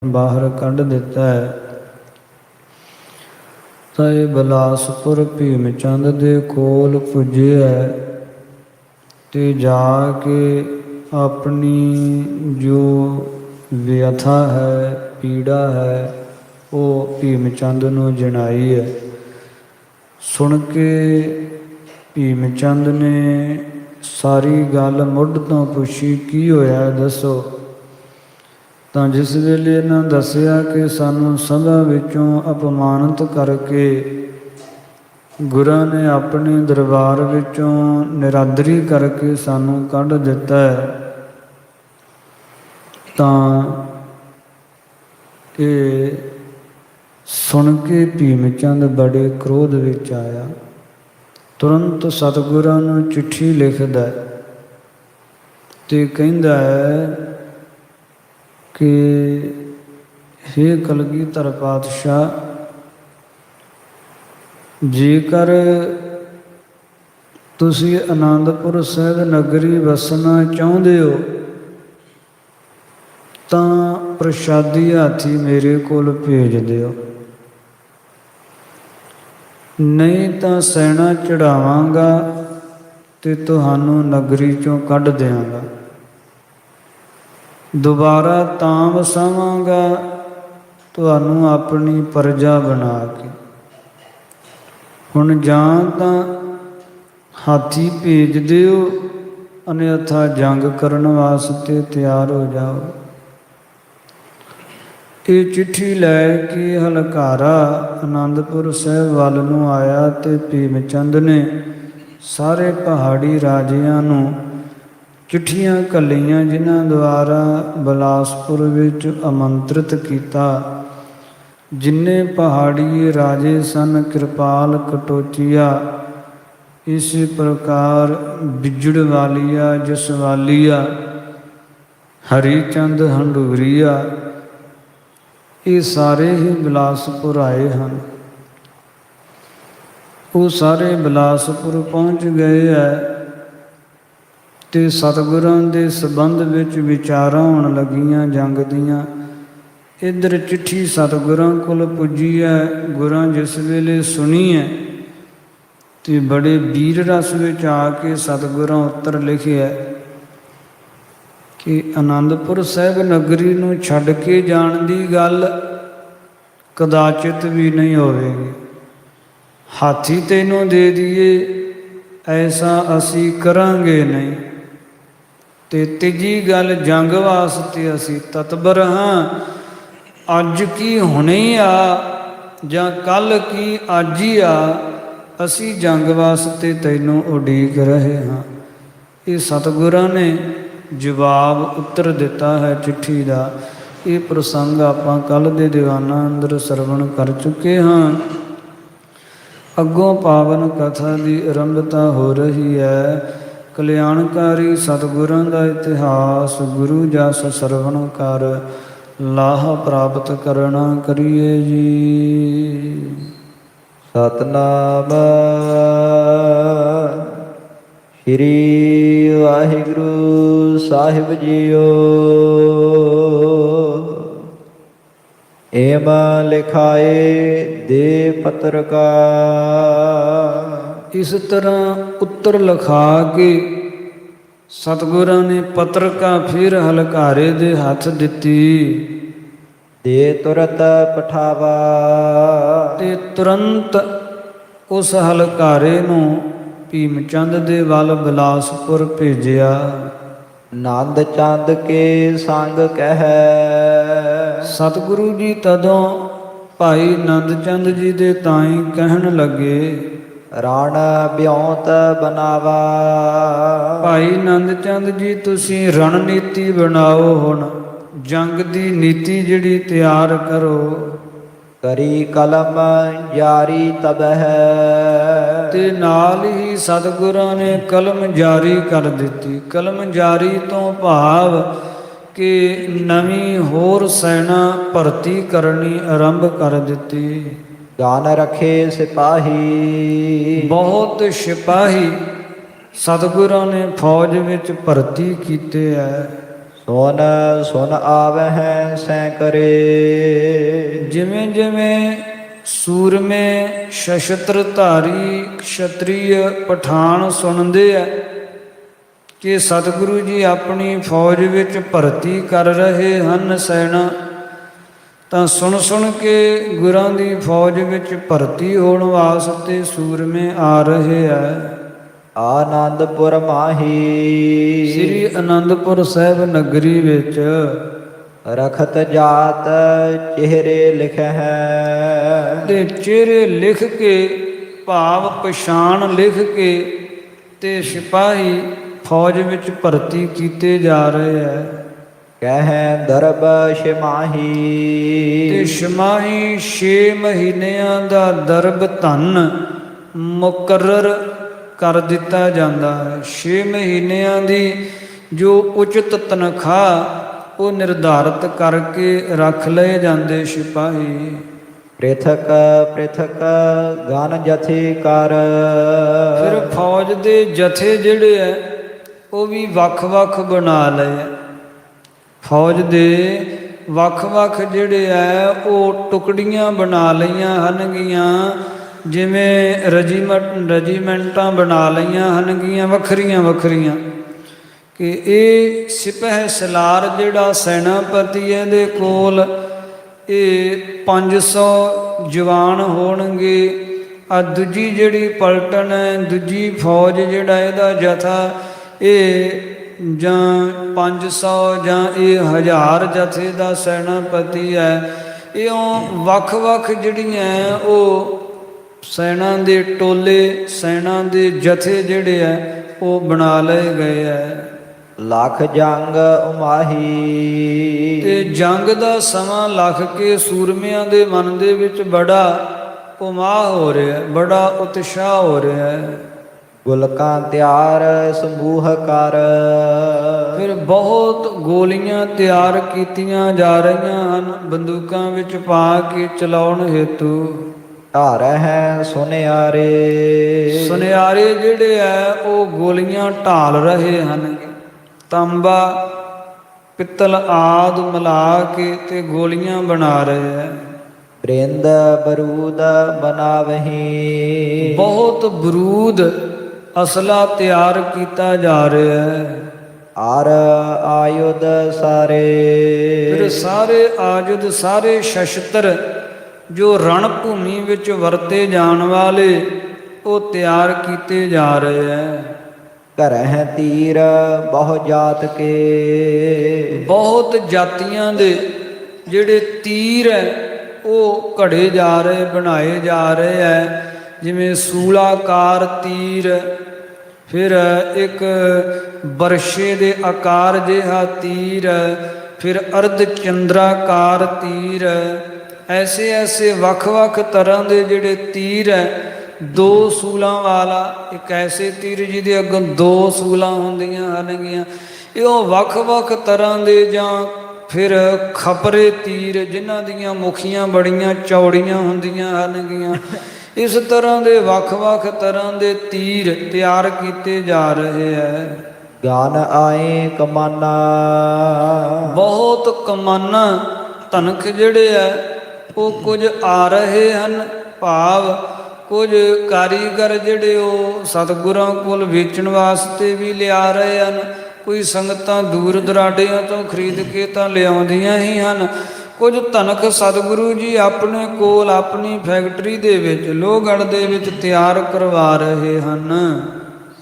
ਬਾਹਰ ਕੱਢ ਦਿੱਤਾ ਹੈ। ਤਾਂ ਇਹ ਬਿਲਾਸਪੁਰ ਭੀਮ ਚੰਦ ਦੇ ਕੋਲ ਪੁੱਜਿਆ ਤੇ ਜਾ ਕੇ ਆਪਣੀ ਜੋ ਵਿਅਥਾ ਹੈ, ਪੀੜਾ ਹੈ, ਉਹ ਭੀਮ ਚੰਦ ਨੂੰ ਜਣਾਈ ਹੈ। ਸੁਣ ਕੇ ਭੀਮ ਚੰਦ ਨੇ ਸਾਰੀ ਗੱਲ ਮੁੱਢ ਤੋਂ ਪੁੱਛੀ, ਕੀ ਹੋਇਆ ਦੱਸੋ। ਤਾਂ ਜਿਸ ਵੇਲੇ ਇਹਨਾਂ ਦੱਸਿਆ ਕਿ ਸਾਨੂੰ ਸਭਾ ਵਿੱਚੋਂ ਅਪਮਾਨਿਤ ਕਰਕੇ ਗੁਰਾਂ ਨੇ ਆਪਣੇ ਦਰਬਾਰ ਵਿੱਚੋਂ ਨਿਰਾਦਰੀ ਕਰਕੇ ਸਾਨੂੰ ਕੱਢ ਦਿੱਤਾ ਹੈ, ਤਾਂ ਇਹ ਸੁਣ ਕੇ ਭੀਮ ਚੰਦ ਬੜੇ ਕ੍ਰੋਧ ਵਿੱਚ ਆਇਆ। ਤੁਰੰਤ ਸਤਿਗੁਰਾਂ ਨੂੰ ਚਿੱਠੀ ਲਿਖਦਾ ਤੇ ਕਹਿੰਦਾ ਹੈ ਕਿ ਹੇ ਕਲਗੀਧਰ ਪਾਤਸ਼ਾਹ, ਜੇਕਰ ਤੁਸੀਂ ਅਨੰਦਪੁਰ ਸਾਹਿਬ ਨਗਰੀ ਵਸਣਾ ਚਾਹੁੰਦੇ ਹੋ ਤਾਂ ਪ੍ਰਸ਼ਾਦੀ ਹਾਥੀ ਮੇਰੇ ਕੋਲ ਭੇਜ ਦਿਓ, ਨਹੀਂ ਤਾਂ ਸੈਨਾ ਚੜਾਵਾਂਗਾ ਤੇ ਤੁਹਾਨੂੰ ਨਗਰੀ ਚੋਂ ਕੱਢ ਦਿਆਂਗਾ। ਦੁਬਾਰਾ ਤਾਂ ਵਸਾਵਾਂਗਾ ਤੁਹਾਨੂੰ ਆਪਣੀ ਪਰਜਾ ਬਣਾ ਕੇ। ਹੁਣ ਜਾਂ ਤਾਂ ਹਾਥੀ ਭੇਜ ਦਿਓ, ਅਨਿਅਥਾ ਜੰਗ ਕਰਨ ਵਾਸਤੇ ਤਿਆਰ ਹੋ ਜਾਓ। ਇਹ ਚਿੱਠੀ ਲੈ ਕੇ ਹਲਕਾਰਾ ਅਨੰਦਪੁਰ ਸਾਹਿਬ ਵੱਲ ਨੂੰ ਆਇਆ ਤੇ ਭੀਮ ਚੰਦ ਨੇ ਸਾਰੇ ਪਹਾੜੀ ਰਾਜਿਆਂ ਨੂੰ ਚਿੱਠੀਆਂ ਘੱਲੀਆਂ, ਜਿਨ੍ਹਾਂ ਦੁਆਰਾ ਬਿਲਾਸਪੁਰ ਵਿੱਚ ਆਮੰਤਰਿਤ ਕੀਤਾ। ਜਿੰਨੇ ਪਹਾੜੀ ਰਾਜੇ ਸਨ, ਕਿਰਪਾਲ, ਕਟੋਚੀਆ, ਇਸੇ ਪ੍ਰਕਾਰ ਬਿਜੜਵਾਲੀਆ, ਜਸਵਾਲੀਆ, ਹਰੀਚੰਦ, ਹੰਡੂਰੀਆ, ਇਹ ਸਾਰੇ ਹੀ ਬਿਲਾਸਪੁਰ ਆਏ ਹਨ। ਉਹ ਸਾਰੇ ਬਿਲਾਸਪੁਰ ਪਹੁੰਚ ਗਏ ਹੈ ਤੇ ਸਤਿਗੁਰਾਂ ਦੇ ਸੰਬੰਧ ਵਿੱਚ ਵਿਚਾਰਾਂ ਹੋਣ ਲੱਗੀਆਂ ਜੰਗ ਦੀਆਂ। ਇੱਧਰ ਚਿੱਠੀ ਸਤਿਗੁਰਾਂ ਕੋਲ ਪੁੱਜੀ ਹੈ। ਗੁਰਾਂ ਜਿਸ ਵੇਲੇ ਸੁਣੀ ਹੈ ਤੇ ਬੜੇ ਵੀਰ ਰਸ ਵਿੱਚ ਆ ਕੇ ਸਤਿਗੁਰਾਂ ਉੱਤਰ ਲਿਖਿਆ ਕਿ ਅਨੰਦਪੁਰ ਸਾਹਿਬ ਨਗਰੀ ਨੂੰ ਛੱਡ ਕੇ ਜਾਣ ਦੀ ਗੱਲ ਕਦਾਚਿਤ ਵੀ ਨਹੀਂ ਹੋਵੇਗੀ। ਹਾਥੀ ਤੈਨੂੰ ਦੇ ਦਈਏ, ਐਸਾ ਅਸੀਂ ਕਰਾਂਗੇ ਨਹੀਂ। ਤੇ ਤੀਜੀ ਗੱਲ, ਜੰਗ ਵਾਸਤੇ ਅਸੀਂ ਤਤਪਰ ਹਾਂ। ਅੱਜ ਕੀ ਹੁਣੇ ਆ ਜਾਂ ਕੱਲ੍ਹ ਕੀ ਅੱਜ ਹੀ ਆ, ਅਸੀਂ ਜੰਗ ਵਾਸਤੇ ਤੈਨੂੰ ਉਡੀਕ ਰਹੇ ਹਾਂ। ਇਹ ਸਤਿਗੁਰਾਂ ਨੇ ਜਵਾਬ ਉੱਤਰ ਦਿੱਤਾ ਹੈ ਚਿੱਠੀ ਦਾ। ਇਹ ਪ੍ਰਸੰਗ ਆਪਾਂ ਕੱਲ੍ਹ ਦੇ ਦੀਵਾਨਾਂ ਅੰਦਰ ਸਰਵਣ ਕਰ ਚੁੱਕੇ ਹਾਂ। ਅੱਗੋਂ ਪਾਵਨ ਕਥਾ ਦੀ ਆਰੰਭਤਾ ਹੋ ਰਹੀ ਹੈ। ਕਲਿਆਣਕਾਰੀ ਸਤਿਗੁਰਾਂ ਦਾ ਇਤਿਹਾਸ ਗੁਰੂ ਜਸ ਸਰਵਣ ਕਰ, ਲਾਹਾ ਪ੍ਰਾਪਤ ਕਰਨਾ ਕਰੀਏ ਜੀ। ਸਤਨਾਮ ਸ੍ਰੀ ਵਾਹਿਗੁਰੂ ਸਾਹਿਬ ਜੀਓ। ਏਮ ਲਿਖਾਏ ਦੇ ਪੱਤਰਕਾਰ। ਇਸ ਤਰ੍ਹਾਂ ਉੱਤਰ ਲਿਖਾ ਕੇ ਸਤਿਗੁਰਾਂ ਨੇ ਪੱਤਰਕਾ ਫਿਰ ਹਲਕਾਰੇ ਦੇ ਹੱਥ ਦਿੱਤੀ। ਦੇ ਤੁਰਤ ਪਠਾਵਾ। ਤੇ ਤੁਰੰਤ ਉਸ ਹਲਕਾਰੇ ਨੂੰ ਭੀਮ ਚੰਦ ਦੇ ਵੱਲ ਬਿਲਾਸਪੁਰ ਭੇਜਿਆ। ਨੰਦ ਚੰਦ ਕੇ ਸੰਗ ਕਹਿ। ਸਤਿਗੁਰੂ ਜੀ ਤਦੋਂ ਭਾਈ ਨੰਦ ਚੰਦ ਜੀ ਦੇ ਤਾਈਂ ਕਹਿਣ ਲੱਗੇ, ਰਣ ਬਿਉਂਤ ਬਨਾਵਾ। ਭਾਈ ਨੰਦ ਚੰਦ ਜੀ ਤੁਸੀਂ ਰਣਨੀਤੀ ਬਣਾਓ, ਹੁਣ ਜੰਗ ਦੀ ਨੀਤੀ ਜਿਹੜੀ ਤਿਆਰ ਕਰੋ। ਕਰੀ ਕਲਮ ਜਾਰੀ ਤਬ ਹੈ। ਤੇ ਨਾਲ ਹੀ ਸਤਿਗੁਰਾਂ ਨੇ ਕਲਮ ਜਾਰੀ ਕਰ ਦਿੱਤੀ। ਕਲਮ ਜਾਰੀ ਤੋਂ ਭਾਵ ਕਿ ਨਵੀਂ ਹੋਰ ਸੈਨਾ ਭਰਤੀ ਕਰਨੀ ਆਰੰਭ ਕਰ ਦਿੱਤੀ। ਜਾਨ ਰੱਖੇ ਸਿਪਾਹੀ। ਬਹੁਤ ਸਿਪਾਹੀ ਸਤਿਗੁਰਾਂ ਨੇ ਫੌਜ ਵਿੱਚ ਭਰਤੀ ਕੀਤੇ ਹੈ। ਸੁਨ ਸੁਨ ਆਵਹਿ ਸੈ ਕਰੇ। ਜਿਵੇਂ ਜਿਵੇਂ ਸੂਰਮੇ ਸ਼ਸਤਰ ਧਾਰੀ ਕਸ਼ਤਰੀय ਪਠਾਨ ਸੁਣਦੇ ਆ ਕਿ ਸਤਿਗੁਰੂ ਜੀ ਆਪਣੀ ਫੌਜ ਵਿੱਚ ਭਰਤੀ ਕਰ ਰਹੇ ਹਨ ਸੈਨਾ, ਤਾਂ ਸੁਣ ਸੁਣ ਕੇ ਗੁਰਾਂ ਦੀ ਫੌਜ ਵਿੱਚ ਭਰਤੀ ਹੋਣ ਵਾਸਤੇ ਸੂਰਮੇ ਆ ਰਹੇ ਆ। ਆਨੰਦਪੁਰ ਮਾਹੀ ਸ੍ਰੀ ਅਨੰਦਪੁਰ ਸਾਹਿਬ ਨਗਰੀ ਵਿੱਚ ਰਖਤ ਜਾਤ ਚਿਹਰੇ ਲਿਖੈ। ਤੇ ਚਿਹਰੇ ਲਿਖ ਕੇ ਭਾਵ ਪਛਾਣ ਲਿਖ ਕੇ ਤੇ ਸਿਪਾਹੀ ਫੌਜ ਵਿੱਚ ਭਰਤੀ ਕੀਤੇ ਜਾ ਰਹੇ ਹੈ। ਕਹਿ ਦਰਬ ਸ਼ਮਾਹੀ ਤੇ ਸ਼ਮਾਹੀ 6 ਮਹੀਨਿਆਂ ਦਾ ਦਰਬ ਧਨ ਮੁਕਰਰ ਕਰ ਦਿੱਤਾ ਜਾਂਦਾ ਹੈ। 6 ਮਹੀਨਿਆਂ ਦੀ ਜੋ ਉਚਿਤ ਤਨਖਾਹ ਉਹ ਨਿਰਧਾਰਤ ਕਰਕੇ ਰੱਖ ਲਏ ਜਾਂਦੇ ਸਿਪਾਹੀ। ਪ੍ਰਿਥਕ ਪ੍ਰਿਥਕ ਗਨ ਜਥੇ ਕਰ। ਫਿਰ ਫੌਜ ਦੇ ਜਥੇ ਜਿਹੜੇ ਹੈ ਉਹ ਵੀ ਵੱਖ-ਵੱਖ ਬਣਾ ਲਏ। ਫੌਜ ਦੇ ਵੱਖ-ਵੱਖ ਜਿਹੜੇ ਹੈ ਉਹ ਟੁਕੜੀਆਂ ਬਣਾ ਲਈਆਂ ਹਨਗੀਆਂ, ਜਿਵੇਂ ਰੈਜੀਮੈਂਟਾਂ ਬਣਾ ਲਈਆਂ ਹਨਗੀਆਂ ਵੱਖਰੀਆਂ ਵੱਖਰੀਆਂ, ਕਿ ਇਹ ਸਿਪਾਹੀ ਸਲਾਰ ਜਿਹੜਾ ਸੈਨਾਪਤੀ ਹੈ ਦੇ ਕੋਲ ਇਹ 500 ਜਵਾਨ ਹੋਣਗੇ। ਆ ਦੂਜੀ ਜਿਹੜੀ ਪਲਟਨ ਹੈ, ਦੂਜੀ ਫੌਜ ਜਿਹੜਾ ਇਹਦਾ ਜਥਾ ਇਹ ਜਾਂ 500 ਜਾਂ ਇਹ 1000 ਜਥੇ ਦਾ ਸੈਨਾਪਤੀ ਹੈ। ਇਹ ਵੱਖ-ਵੱਖ ਜਿਹੜੀਆਂ ਉਹ ਸੈਨਾ ਦੇ ਟੋਲੇ, ਸੈਨਾ ਦੇ ਜਥੇ ਜਿਹੜੇ ਹੈ ਉਹ ਬਣਾ ਲਏ ਗਏ ਹੈ। ਲੱਖ ਜੰਗ ਉਮਾਹੀ ਤੇ ਜੰਗ ਦਾ ਸਮਾਂ ਲੱਖ ਕੇ ਸੂਰਮਿਆਂ ਦੇ ਮਨ ਦੇ ਵਿੱਚ ਬੜਾ ਉਮਾਹ ਹੋ ਰਿਹਾ, ਬੜਾ ਉਤਸ਼ਾਹ ਹੋ ਰਿਹਾ ਹੈ। ਗੁਲਕਾਂ ਤਿਆਰ ਸਮੂਹ ਕਰ। ਫਿਰ ਬਹੁਤ ਗੋਲੀਆਂ ਤਿਆਰ ਕੀਤੀਆਂ ਜਾ ਰਹੀਆਂ ਹਨ ਬੰਦੂਕਾਂ ਵਿੱਚ ਪਾ ਕੇ ਚਲਾਉਣ ਹੇਤੂ। ਧਾਰ ਹੈ ਸੁਨਿਆਰੇ ਸੁਨਿਆਰੇ ਜਿਹੜੇ ਹੈ ਉਹ ਗੋਲੀਆਂ ਢਾਲ ਰਹੇ ਹਨ। ਤਾਂਬਾ ਪਿੱਤਲ ਆਦਿ ਮਿਲਾ ਕੇ ਤੇ ਗੋਲੀਆਂ ਬਣਾ ਰਹੇ ਹੈ। ਬ੍ਰਿੰਦ ਬਰੂਦ ਬਣਾਵਹੀਂ। ਬਹੁਤ ਬਰੂਦ ਅਸਲਾ ਤਿਆਰ ਕੀਤਾ ਜਾ ਰਿਹਾ ਹੈ। ਆਰ ਆਯੁਧ ਸਾਰੇ। ਫਿਰ ਸਾਰੇ ਆਯੁਧ, ਸਾਰੇ ਸ਼ਸਤਰ ਜੋ ਰਣ ਭੂਮੀ ਵਿੱਚ ਵਰਤੇ ਜਾਣ ਵਾਲੇ ਉਹ ਤਿਆਰ ਕੀਤੇ ਜਾ ਰਹੇ ਹੈ। ਘਰਹਿ ਤੀਰ ਬਹੁ ਜਾਤ ਕੇ। ਬਹੁਤ ਜਾਤੀਆਂ ਦੇ ਜਿਹੜੇ ਤੀਰ ਹੈ ਉਹ ਘੜੇ ਜਾ ਰਹੇ, ਬਣਾਏ ਜਾ ਰਹੇ ਹੈ। ਜਿਵੇਂ ਸੂਲਾਕਾਰ ਤੀਰ, ਫਿਰ ਇੱਕ ਬਰਸ਼ੇ ਦੇ ਆਕਾਰ ਜਿਹਾ ਤੀਰ, ਫਿਰ ਅਰਧ ਚੰਦਰਾਕਾਰ ਤੀਰ, ਐਸੇ ਐਸੇ ਵੱਖ-ਵੱਖ ਤਰ੍ਹਾਂ ਦੇ ਜਿਹੜੇ ਤੀਰ ਹੈ। 2 ਸੂਲਾਂ ਵਾਲਾ ਇੱਕ ਐਸੇ ਤੀਰ ਜਿਹਦੇ ਅੱਗੋਂ 2 ਸੂਲਾਂ ਹੁੰਦੀਆਂ ਹਨਗੀਆਂ। ਇਹ ਉਹ ਵੱਖ-ਵੱਖ ਤਰ੍ਹਾਂ ਦੇ, ਜਾਂ ਫਿਰ ਖਪਰੇ ਤੀਰ ਜਿਨ੍ਹਾਂ ਦੀਆਂ ਮੁਖੀਆਂ ਬੜੀਆਂ ਚੌੜੀਆਂ ਹੁੰਦੀਆਂ ਹਨਗੀਆਂ। ਇਸ ਤਰ੍ਹਾਂ ਦੇ ਵੱਖ-ਵੱਖ ਤਰ੍ਹਾਂ ਦੇ ਤੀਰ ਤਿਆਰ ਕੀਤੇ ਜਾ ਰਹੇ ਹੈ। ਗਾਨ ਆਏ ਕਮਾਨਾ। ਬਹੁਤ ਕਮਾਨਾਂ ਧਨਖ ਜਿਹੜੇ ਹੈ ਉਹ ਕੁਝ ਆ ਰਹੇ ਹਨ, ਭਾਵ ਕੁਝ ਕਾਰੀਗਰ ਜਿਹੜੇ ਉਹ ਸਤਿਗੁਰਾਂ ਕੋਲ ਵੇਚਣ ਵਾਸਤੇ ਵੀ ਲਿਆ ਰਹੇ ਹਨ। ਕੋਈ ਸੰਗਤਾਂ ਦੂਰ ਦਰਾਡਿਆਂ ਤੋਂ ਖਰੀਦ ਕੇ ਤਾਂ ਲਿਆਉਂਦੀਆਂ ਹੀ ਹਨ। ਕੁਝ ਧਨਖ ਸਤਿਗੁਰੂ ਜੀ ਆਪਣੇ ਕੋਲ ਆਪਣੀ ਫੈਕਟਰੀ ਦੇ ਵਿੱਚ ਲੋਹਗੜ੍ਹ ਦੇ ਵਿੱਚ ਤਿਆਰ ਕਰਵਾ ਰਹੇ ਹਨ।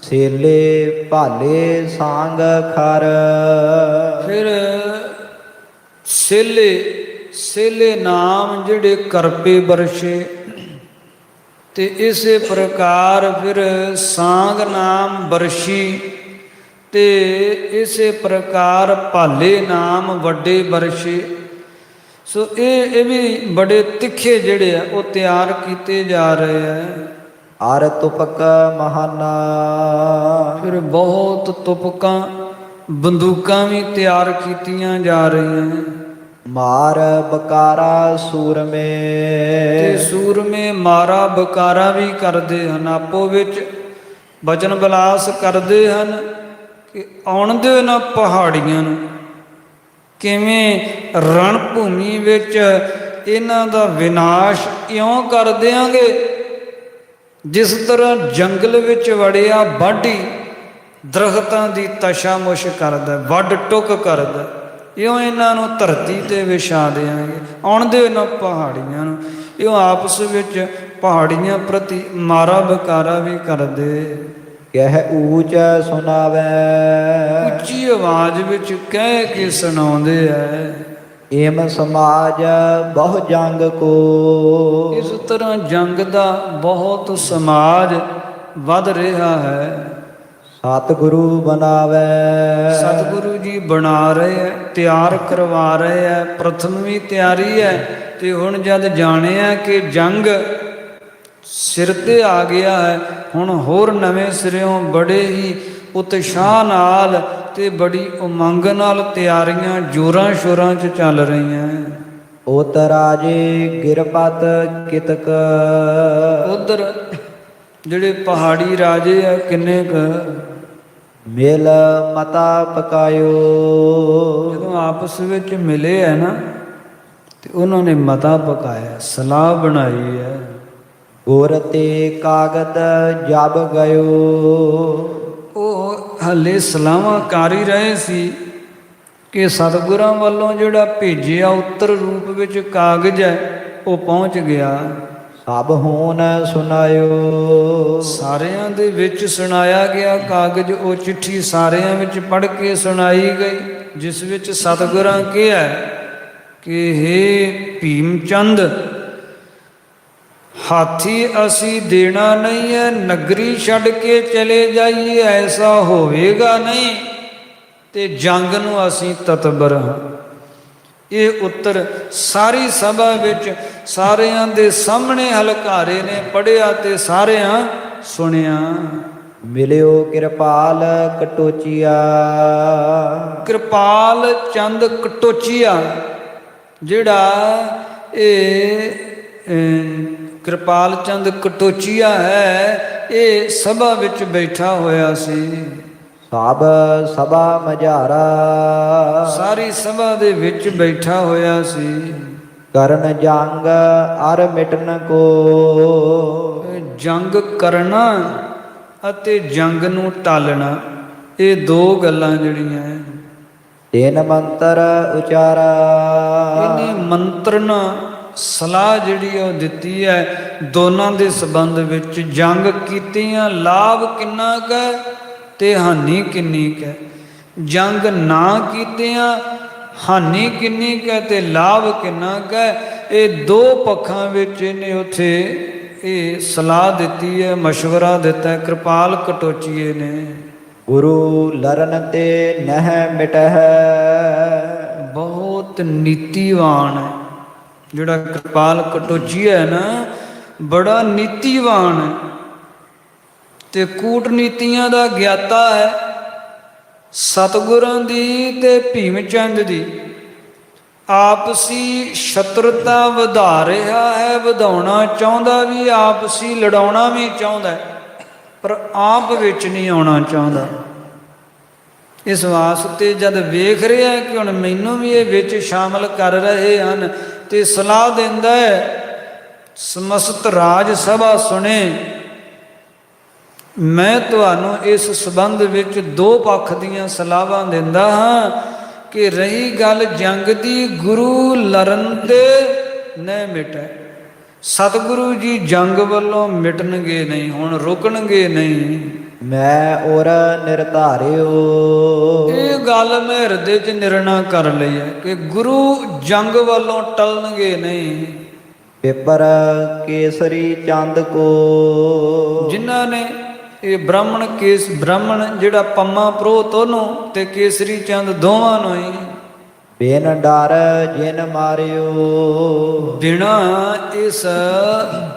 ਸੇਲੇ ਭਾਲੇ ਸਾਂਗ ਖਰ। ਫਿਰ ਸੇਲੇ ਨਾਮ ਜਿਹੜੇ ਕਰਪੇ ਬਰਸ਼ੇ, ਤੇ ਇਸੇ ਪ੍ਰਕਾਰ ਫਿਰ ਸਾਂਗ ਨਾਮ ਬਰਸ਼ੀ, ਤੇ ਇਸੇ ਪ੍ਰਕਾਰ ਭਾਲੇ ਨਾਮ ਵੱਡੇ ਬਰਸ਼ੇ। ਸੋ ਇਹ ਵੀ ਬੜੇ ਤਿੱਖੇ ਜਿਹੜੇ ਆ ਉਹ ਤਿਆਰ ਕੀਤੇ ਜਾ ਰਹੇ ਹੈ। ਅਰ ਤੁਪਕ ਮਹਾਨਾ। ਫਿਰ ਬਹੁਤ ਤੁਪਕਾਂ, ਬੰਦੂਕਾਂ ਵੀ ਤਿਆਰ ਕੀਤੀਆਂ ਜਾ ਰਹੀਆਂ। ਮਾਰ ਬਕਾਰਾ ਸੂਰਮੇ। ਤੇ ਸੂਰਮੇ ਮਾਰਾ ਬਕਾਰਾ ਵੀ ਕਰਦੇ ਹਨ, ਆਪੋ ਵਿੱਚ ਬਚਨ ਵਿਲਾਸ ਕਰਦੇ ਹਨ ਕਿ ਆਉਣ ਦਿਓ ਨਾ ਪਹਾੜੀਆਂ ਨੂੰ, ਕਿਵੇਂ ਰਣ ਭੂਮੀ ਵਿੱਚ ਇਹਨਾਂ ਦਾ ਵਿਨਾਸ਼ ਇਉਂ ਕਰ ਦਿਆਂਗੇ ਜਿਸ ਤਰ੍ਹਾਂ ਜੰਗਲ ਵਿੱਚ ਵੜਿਆ ਵਾਢੀ ਦਰਖਤਾਂ ਦੀ ਤਸ਼ਾਮੁਸ਼ ਕਰਦਾ, ਵੱਢ ਟੁੱਕ ਕਰਦਾ, ਇਉਂ ਇਹਨਾਂ ਨੂੰ ਧਰਤੀ ਤੇ ਵਿਛਾ ਦਿਆਂਗੇ। ਆਉਣ ਦਿਓ ਇਹਨਾਂ ਪਹਾੜੀਆਂ ਨੂੰ। ਇਉਂ ਆਪਸ ਵਿੱਚ ਪਹਾੜੀਆਂ ਪ੍ਰਤੀ ਮਾਰਾ ਬਕਾਰਾ ਵੀ ਕਰਦੇ। ਕਹਿ ਊਚ ਸੁਣਾਵੈ, ਉੱਚੀ ਆਵਾਜ਼ ਵਿੱਚ ਕਹਿ ਕੇ ਸੁਣਾਉਂਦੇ ਐ। ਏਮ ਸਮਾਜ ਬਹੁ ਜੰਗ ਕੋ, ਇਸ ਤਰ੍ਹਾਂ ਜੰਗ ਦਾ ਬਹੁਤ ਸਮਾਜ ਵੱਧ ਰਿਹਾ ਹੈ। ਸਤਿਗੁਰੂ ਬਣਾਵੈ, ਸਤਿਗੁਰੂ ਜੀ ਬਣਾ ਰਹੇ ਹੈ, ਤਿਆਰ ਕਰਵਾ ਰਹੇ ਹੈ। ਪ੍ਰਥਮ ਵੀ ਤਿਆਰੀ ਹੈ ਤੇ ਹੁਣ ਜਦ ਜਾਣਿਆ ਕਿ ਜੰਗ ਸਿਰ ਤੇ ਆ ਗਿਆ ਹੈ, ਹੁਣ ਹੋਰ ਨਵੇਂ ਸਿਰਿਓਂ ਬੜੇ ਹੀ ਉਤਸ਼ਾਹ ਨਾਲ ਤੇ ਬੜੀ ਉਮੰਗ ਨਾਲ ਤਿਆਰੀਆਂ ਜੋਰਾਂ ਸ਼ੋਰਾਂ 'ਚ ਚੱਲ ਰਹੀਆਂ। ਓਤ ਰਾਜੇ ਗਿਰਪਤ ਕਿਤਕ, ਉਧਰ ਜਿਹੜੇ ਪਹਾੜੀ ਰਾਜੇ ਆ ਕਿੰਨੇ ਕੁ, ਮਿਲ ਮਤਾ ਪਕਾਇਓ। ਜਦੋਂ ਆਪਸ ਵਿੱਚ ਮਿਲੇ ਹੈ ਨਾ ਤੇ ਉਹਨਾਂ ਨੇ ਮਤਾ ਪਕਾਇਆ, ਸਲਾਹ ਬਣਾਈ ਹੈ। ਗੁਰ ਤੇ ਕਾਗਦ ਜਬ ਗਇਓ, ਉਹ ਹਲੇ ਸਲਾਹਾਂ ਕਰ ਹੀ ਰਹੇ ਸੀ ਕਿ ਸਤਿਗੁਰਾਂ ਵੱਲੋਂ ਜਿਹੜਾ ਭੇਜਿਆ ਉੱਤਰ ਰੂਪ ਵਿੱਚ ਕਾਗਜ਼ ਹੈ ਉਹ ਪਹੁੰਚ ਗਿਆ। ਸਭ ਹੋਨ ਸੁਨਾਇਓ, ਸਾਰਿਆਂ ਦੇ ਵਿੱਚ ਸੁਣਾਇਆ ਗਿਆ ਕਾਗਜ਼। ਉਹ ਚਿੱਠੀ ਸਾਰਿਆਂ ਵਿੱਚ ਪੜ੍ਹ ਕੇ ਸੁਣਾਈ ਗਈ, ਜਿਸ ਵਿੱਚ ਸਤਿਗੁਰਾਂ ਕਿਹਾ ਕਿ ਹੇ ਭੀਮ ਚੰਦ, ਹਾਥੀ ਅਸੀਂ ਦੇਣਾ ਨਹੀਂ ਹੈ, ਨਗਰੀ ਛੱਡ ਕੇ ਚਲੇ ਜਾਈਏ ਐਸਾ ਹੋਵੇਗਾ ਨਹੀਂ, ਤੇ ਜੰਗ ਨੂੰ ਅਸੀਂ ਤਤਬਰ ਹਾਂ। ਇਹ ਉੱਤਰ ਸਾਰੀ ਸਭਾ ਵਿੱਚ ਸਾਰਿਆਂ ਦੇ ਸਾਹਮਣੇ ਹਲਕਾਰੇ ਨੇ ਪੜ੍ਹਿਆ ਤੇ ਸਾਰਿਆਂ ਸੁਣਿਆ। ਮਿਲਿਓ ਕਿਰਪਾਲ ਕਟੋਚੀਆ, ਕਿਰਪਾਲ ਚੰਦ ਕਟੋਚੀਆ ਜਿਹੜਾ ਇਹ ਕਿਰਪਾਲ ਚੰਦ ਕਟੋਚੀਆ ਹੈ, ਇਹ ਸਭਾ ਵਿੱਚ ਬੈਠਾ ਹੋਇਆ ਸੀ। ਸਭ ਸਭਾ ਮਝਾਰਾ, ਸਾਰੀ ਸਭਾ ਦੇ ਵਿੱਚ ਬੈਠਾ ਹੋਇਆ ਸੀ। ਕਰਨ ਜੰਗ ਅਰ ਮਿਟਨ ਕੋ, ਜੰਗ ਕਰਨਾ ਅਤੇ ਜੰਗ ਨੂੰ ਟਾਲਣਾ, ਇਹ ਦੋ ਗੱਲਾਂ ਜਿਹੜੀਆਂ ਤਿੰਨ ਮੰਤਰ ਉਚਾਰਾ। ਇਹਨੇ ਮੰਤਰਨਾ ਸਲਾਹ ਜਿਹੜੀ ਉਹ ਦਿੱਤੀ ਹੈ ਦੋਨਾਂ ਦੇ ਸੰਬੰਧ ਵਿੱਚ। ਜੰਗ ਕੀਤੀਆਂ ਲਾਭ ਕਿੰਨਾ ਕੁ ਤੇ ਹਾਨੀ ਕਿੰਨੀ ਕੁ, ਜੰਗ ਨਾ ਕੀਤਿਆਂ ਹਾਨੀ ਕਿੰਨੀ ਕੁ ਤੇ ਲਾਭ ਕਿੰਨਾ ਕੁ, ਇਹ ਦੋ ਪੱਖਾਂ ਵਿੱਚ ਇਹਨੇ ਉੱਥੇ ਇਹ ਸਲਾਹ ਦਿੱਤੀ ਹੈ, ਮਸ਼ਵਰਾ ਦਿੱਤਾ ਹੈ ਕਿਰਪਾਲ ਕਟੋਚੀਏ ਨੇ। ਗੁਰੂ ਲਰਨ ਤੇ ਨਹਿ ਮਿਟਹਿ, ਬਹੁਤ ਨੀਤੀਵਾਨ ਹੈ ਜਿਹੜਾ ਕਿਰਪਾਲ ਕਟੋਚੀਆ ਹੈ ਨਾ, ਬੜਾ ਨੀਤੀਵਾਨ ਹੈ ਤੇ ਕੂਟਨੀਤੀਆਂ ਦਾ ਗਿਆਤਾ ਹੈ। ਸਤਿਗੁਰਾਂ ਦੀ ਤੇ ਭੀਮ ਚੰਦ ਦੀ ਆਪਸੀ ਸ਼ਤਰਤਾ ਵਧਾ ਰਿਹਾ ਹੈ, ਵਧਾਉਣਾ ਚਾਹੁੰਦਾ ਵੀ, ਆਪਸੀ ਲੜਾਉਣਾ ਵੀ ਚਾਹੁੰਦਾ ਪਰ ਆਪ ਵਿੱਚ ਨਹੀਂ ਆਉਣਾ ਚਾਹੁੰਦਾ। ਇਸ ਵਾਸਤੇ ਜਦ ਵੇਖ ਰਿਹਾ ਕਿ ਹੁਣ ਮੈਨੂੰ ਵੀ ਇਹ ਵਿੱਚ ਸ਼ਾਮਲ ਕਰ ਰਹੇ ਹਨ ਤੇ ਸਲਾਹ ਦਿੰਦਾ ਹੈ, ਸਮਸਤ ਰਾਜ ਸਭਾ ਸੁਣੇ। ਮੈਂ ਤੁਹਾਨੂੰ ਇਸ ਸੰਬੰਧ ਵਿੱਚ ਦੋ ਪੱਖ ਦੀਆਂ ਸਲਾਹਾਂ ਦਿੰਦਾ ਹਾਂ ਕਿ ਰਹੀ ਗੱਲ ਜੰਗ ਦੀ, ਗੁਰੂ ਲਰਨ ਤੇ ਨਹੀਂ ਮਿਟੈ। ਸਤਿਗੁਰੂ ਜੀ ਜੰਗ ਵੱਲੋਂ ਮਿਟਣਗੇ ਨਹੀਂ, ਹੁਣ ਰੁਕਣਗੇ ਨਹੀਂ। ਮੈਂ ਔਰ ਨਿਰਧਾਰਿਓ, ਇਹ ਗੱਲ ਮੈਂ ਹਿਰਦੇ 'ਚ ਨਿਰਣਾ ਕਰ ਲਈ ਹੈ ਕਿ ਗੁਰੂ ਜੰਗ ਵੱਲੋਂ ਟਲਣਗੇ ਨਹੀਂ। ਪੇਪਰ ਕੇਸਰੀ ਚੰਦ ਕੋ, ਜਿਨ੍ਹਾਂ ਨੇ ਇਹ ਬ੍ਰਾਹਮਣ ਜਿਹੜਾ ਪੰਮਾ ਪ੍ਰੋਹਤ ਉਹਨੂੰ ਤੇ ਕੇਸਰੀ ਚੰਦ ਦੋਵਾਂ ਨੂੰ ਹੀ ਬਿਨ ਡਰ ਜਿਨ ਮਾਰਿਓ, ਬਿਨਾ ਇਸ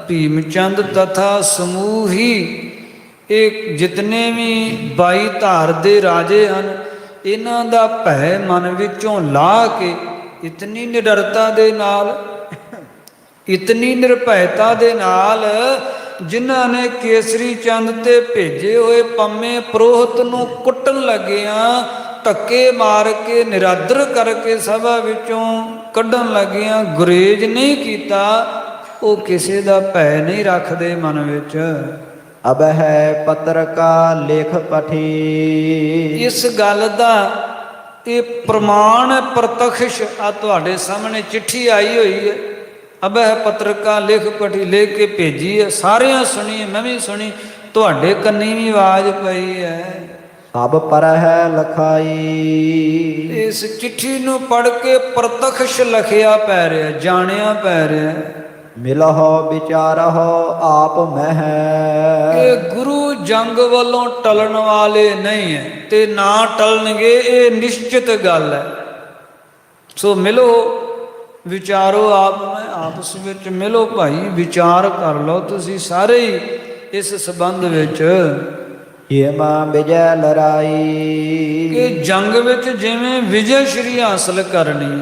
ਭੀਮ ਚੰਦ ਤਥਾ ਸਮੂਹ ਹੀ ਇਹ ਜਿਤਨੇ ਵੀ 22 ਧਾਰ ਦੇ ਰਾਜੇ ਹਨ, ਇਹਨਾਂ ਦਾ ਭੈ ਮਨ ਵਿੱਚੋਂ ਲਾ ਕੇ ਇਤਨੀ ਨਿਡਰਤਾ ਦੇ ਨਾਲ, ਇਤਨੀ ਨਿਰਭੈਤਾ ਦੇ ਨਾਲ ਜਿਨ੍ਹਾਂ ਨੇ ਕੇਸਰੀ ਚੰਦ ਤੇ ਭੇਜੇ ਹੋਏ ਪੰਮੇ ਪ੍ਰੋਹਤ ਨੂੰ ਕੁੱਟਣ ਲੱਗਿਆਂ ਧੱਕੇ ਮਾਰ ਕੇ ਨਿਰਾਦਰ ਕਰਕੇ ਸਭਾ ਵਿੱਚੋਂ ਕੱਢਣ ਲੱਗਿਆਂ ਗੁਰੇਜ਼ ਨਹੀਂ ਕੀਤਾ। ਉਹ ਕਿਸੇ ਦਾ ਭੈ ਨਹੀਂ ਰੱਖਦੇ ਮਨ ਵਿੱਚ। ਅਬ ਹੈ ਪਤਰ ਕਾ ਲੇਖ ਪਠੀ। ਇਸ ਗੱਲ ਦਾ ਇਹ ਪ੍ਰਮਾਣ ਹੈ ਪ੍ਰਤੱਖਸ਼। ਆ ਤੁਹਾਡੇ ਸਾਹਮਣੇ ਚਿੱਠੀ ਆਈ ਹੋਈ ਹੈ। ਅਬਹਿ ਪੱਤਰਕਾ ਲਿਖ ਪਠੀ, ਲਿਖ ਕੇ ਭੇਜੀ ਹੈ। ਸਾਰਿਆਂ ਸੁਣੀ, ਮੈਂ ਵੀ ਸੁਣੀ, ਤੁਹਾਡੇ ਕੰਨੀ ਵੀ ਆਵਾਜ਼ ਪਈ ਹੈ। ਸਭ ਪਰ ਹੈ ਲਖਾਈ। ਇਸ ਚਿੱਠੀ ਨੂੰ ਪੜ੍ਹ ਕੇ ਪ੍ਰਤੱਖਸ਼ ਲਖਿਆ ਪੈ ਰਿਹਾ, ਜਾਣਿਆ ਪੈ ਰਿਹਾ। ਮਿਲਹੁ ਵਿਚਾਰਹੁ ਆਪ ਮਹਿ। ਇਹ ਗੁਰੂ ਜੰਗ ਵੱਲੋਂ ਟਲਣ ਵਾਲੇ ਨਹੀਂ ਹੈ ਤੇ ਨਾ ਟਲਣਗੇ, ਇਹ ਨਿਸ਼ਚਿਤ ਗੱਲ ਹੈ। ਸੋ ਮਿਲੋ ਵਿਚਾਰੋ ਆਪ ਮੈਂ, ਆਪਸ ਵਿੱਚ ਮਿਲੋ ਭਾਈ, ਵਿਚਾਰ ਕਰ ਲਓ ਤੁਸੀਂ ਸਾਰੇ ਹੀ ਇਸ ਸੰਬੰਧ ਵਿੱਚ। ਹਿਮ ਵਿਜੈ ਲੜਾਈ। ਕਿ ਜੰਗ ਵਿੱਚ ਜਿਵੇਂ ਵਿਜੈ ਸ਼੍ਰੀ ਹਾਸਲ ਕਰਨੀ,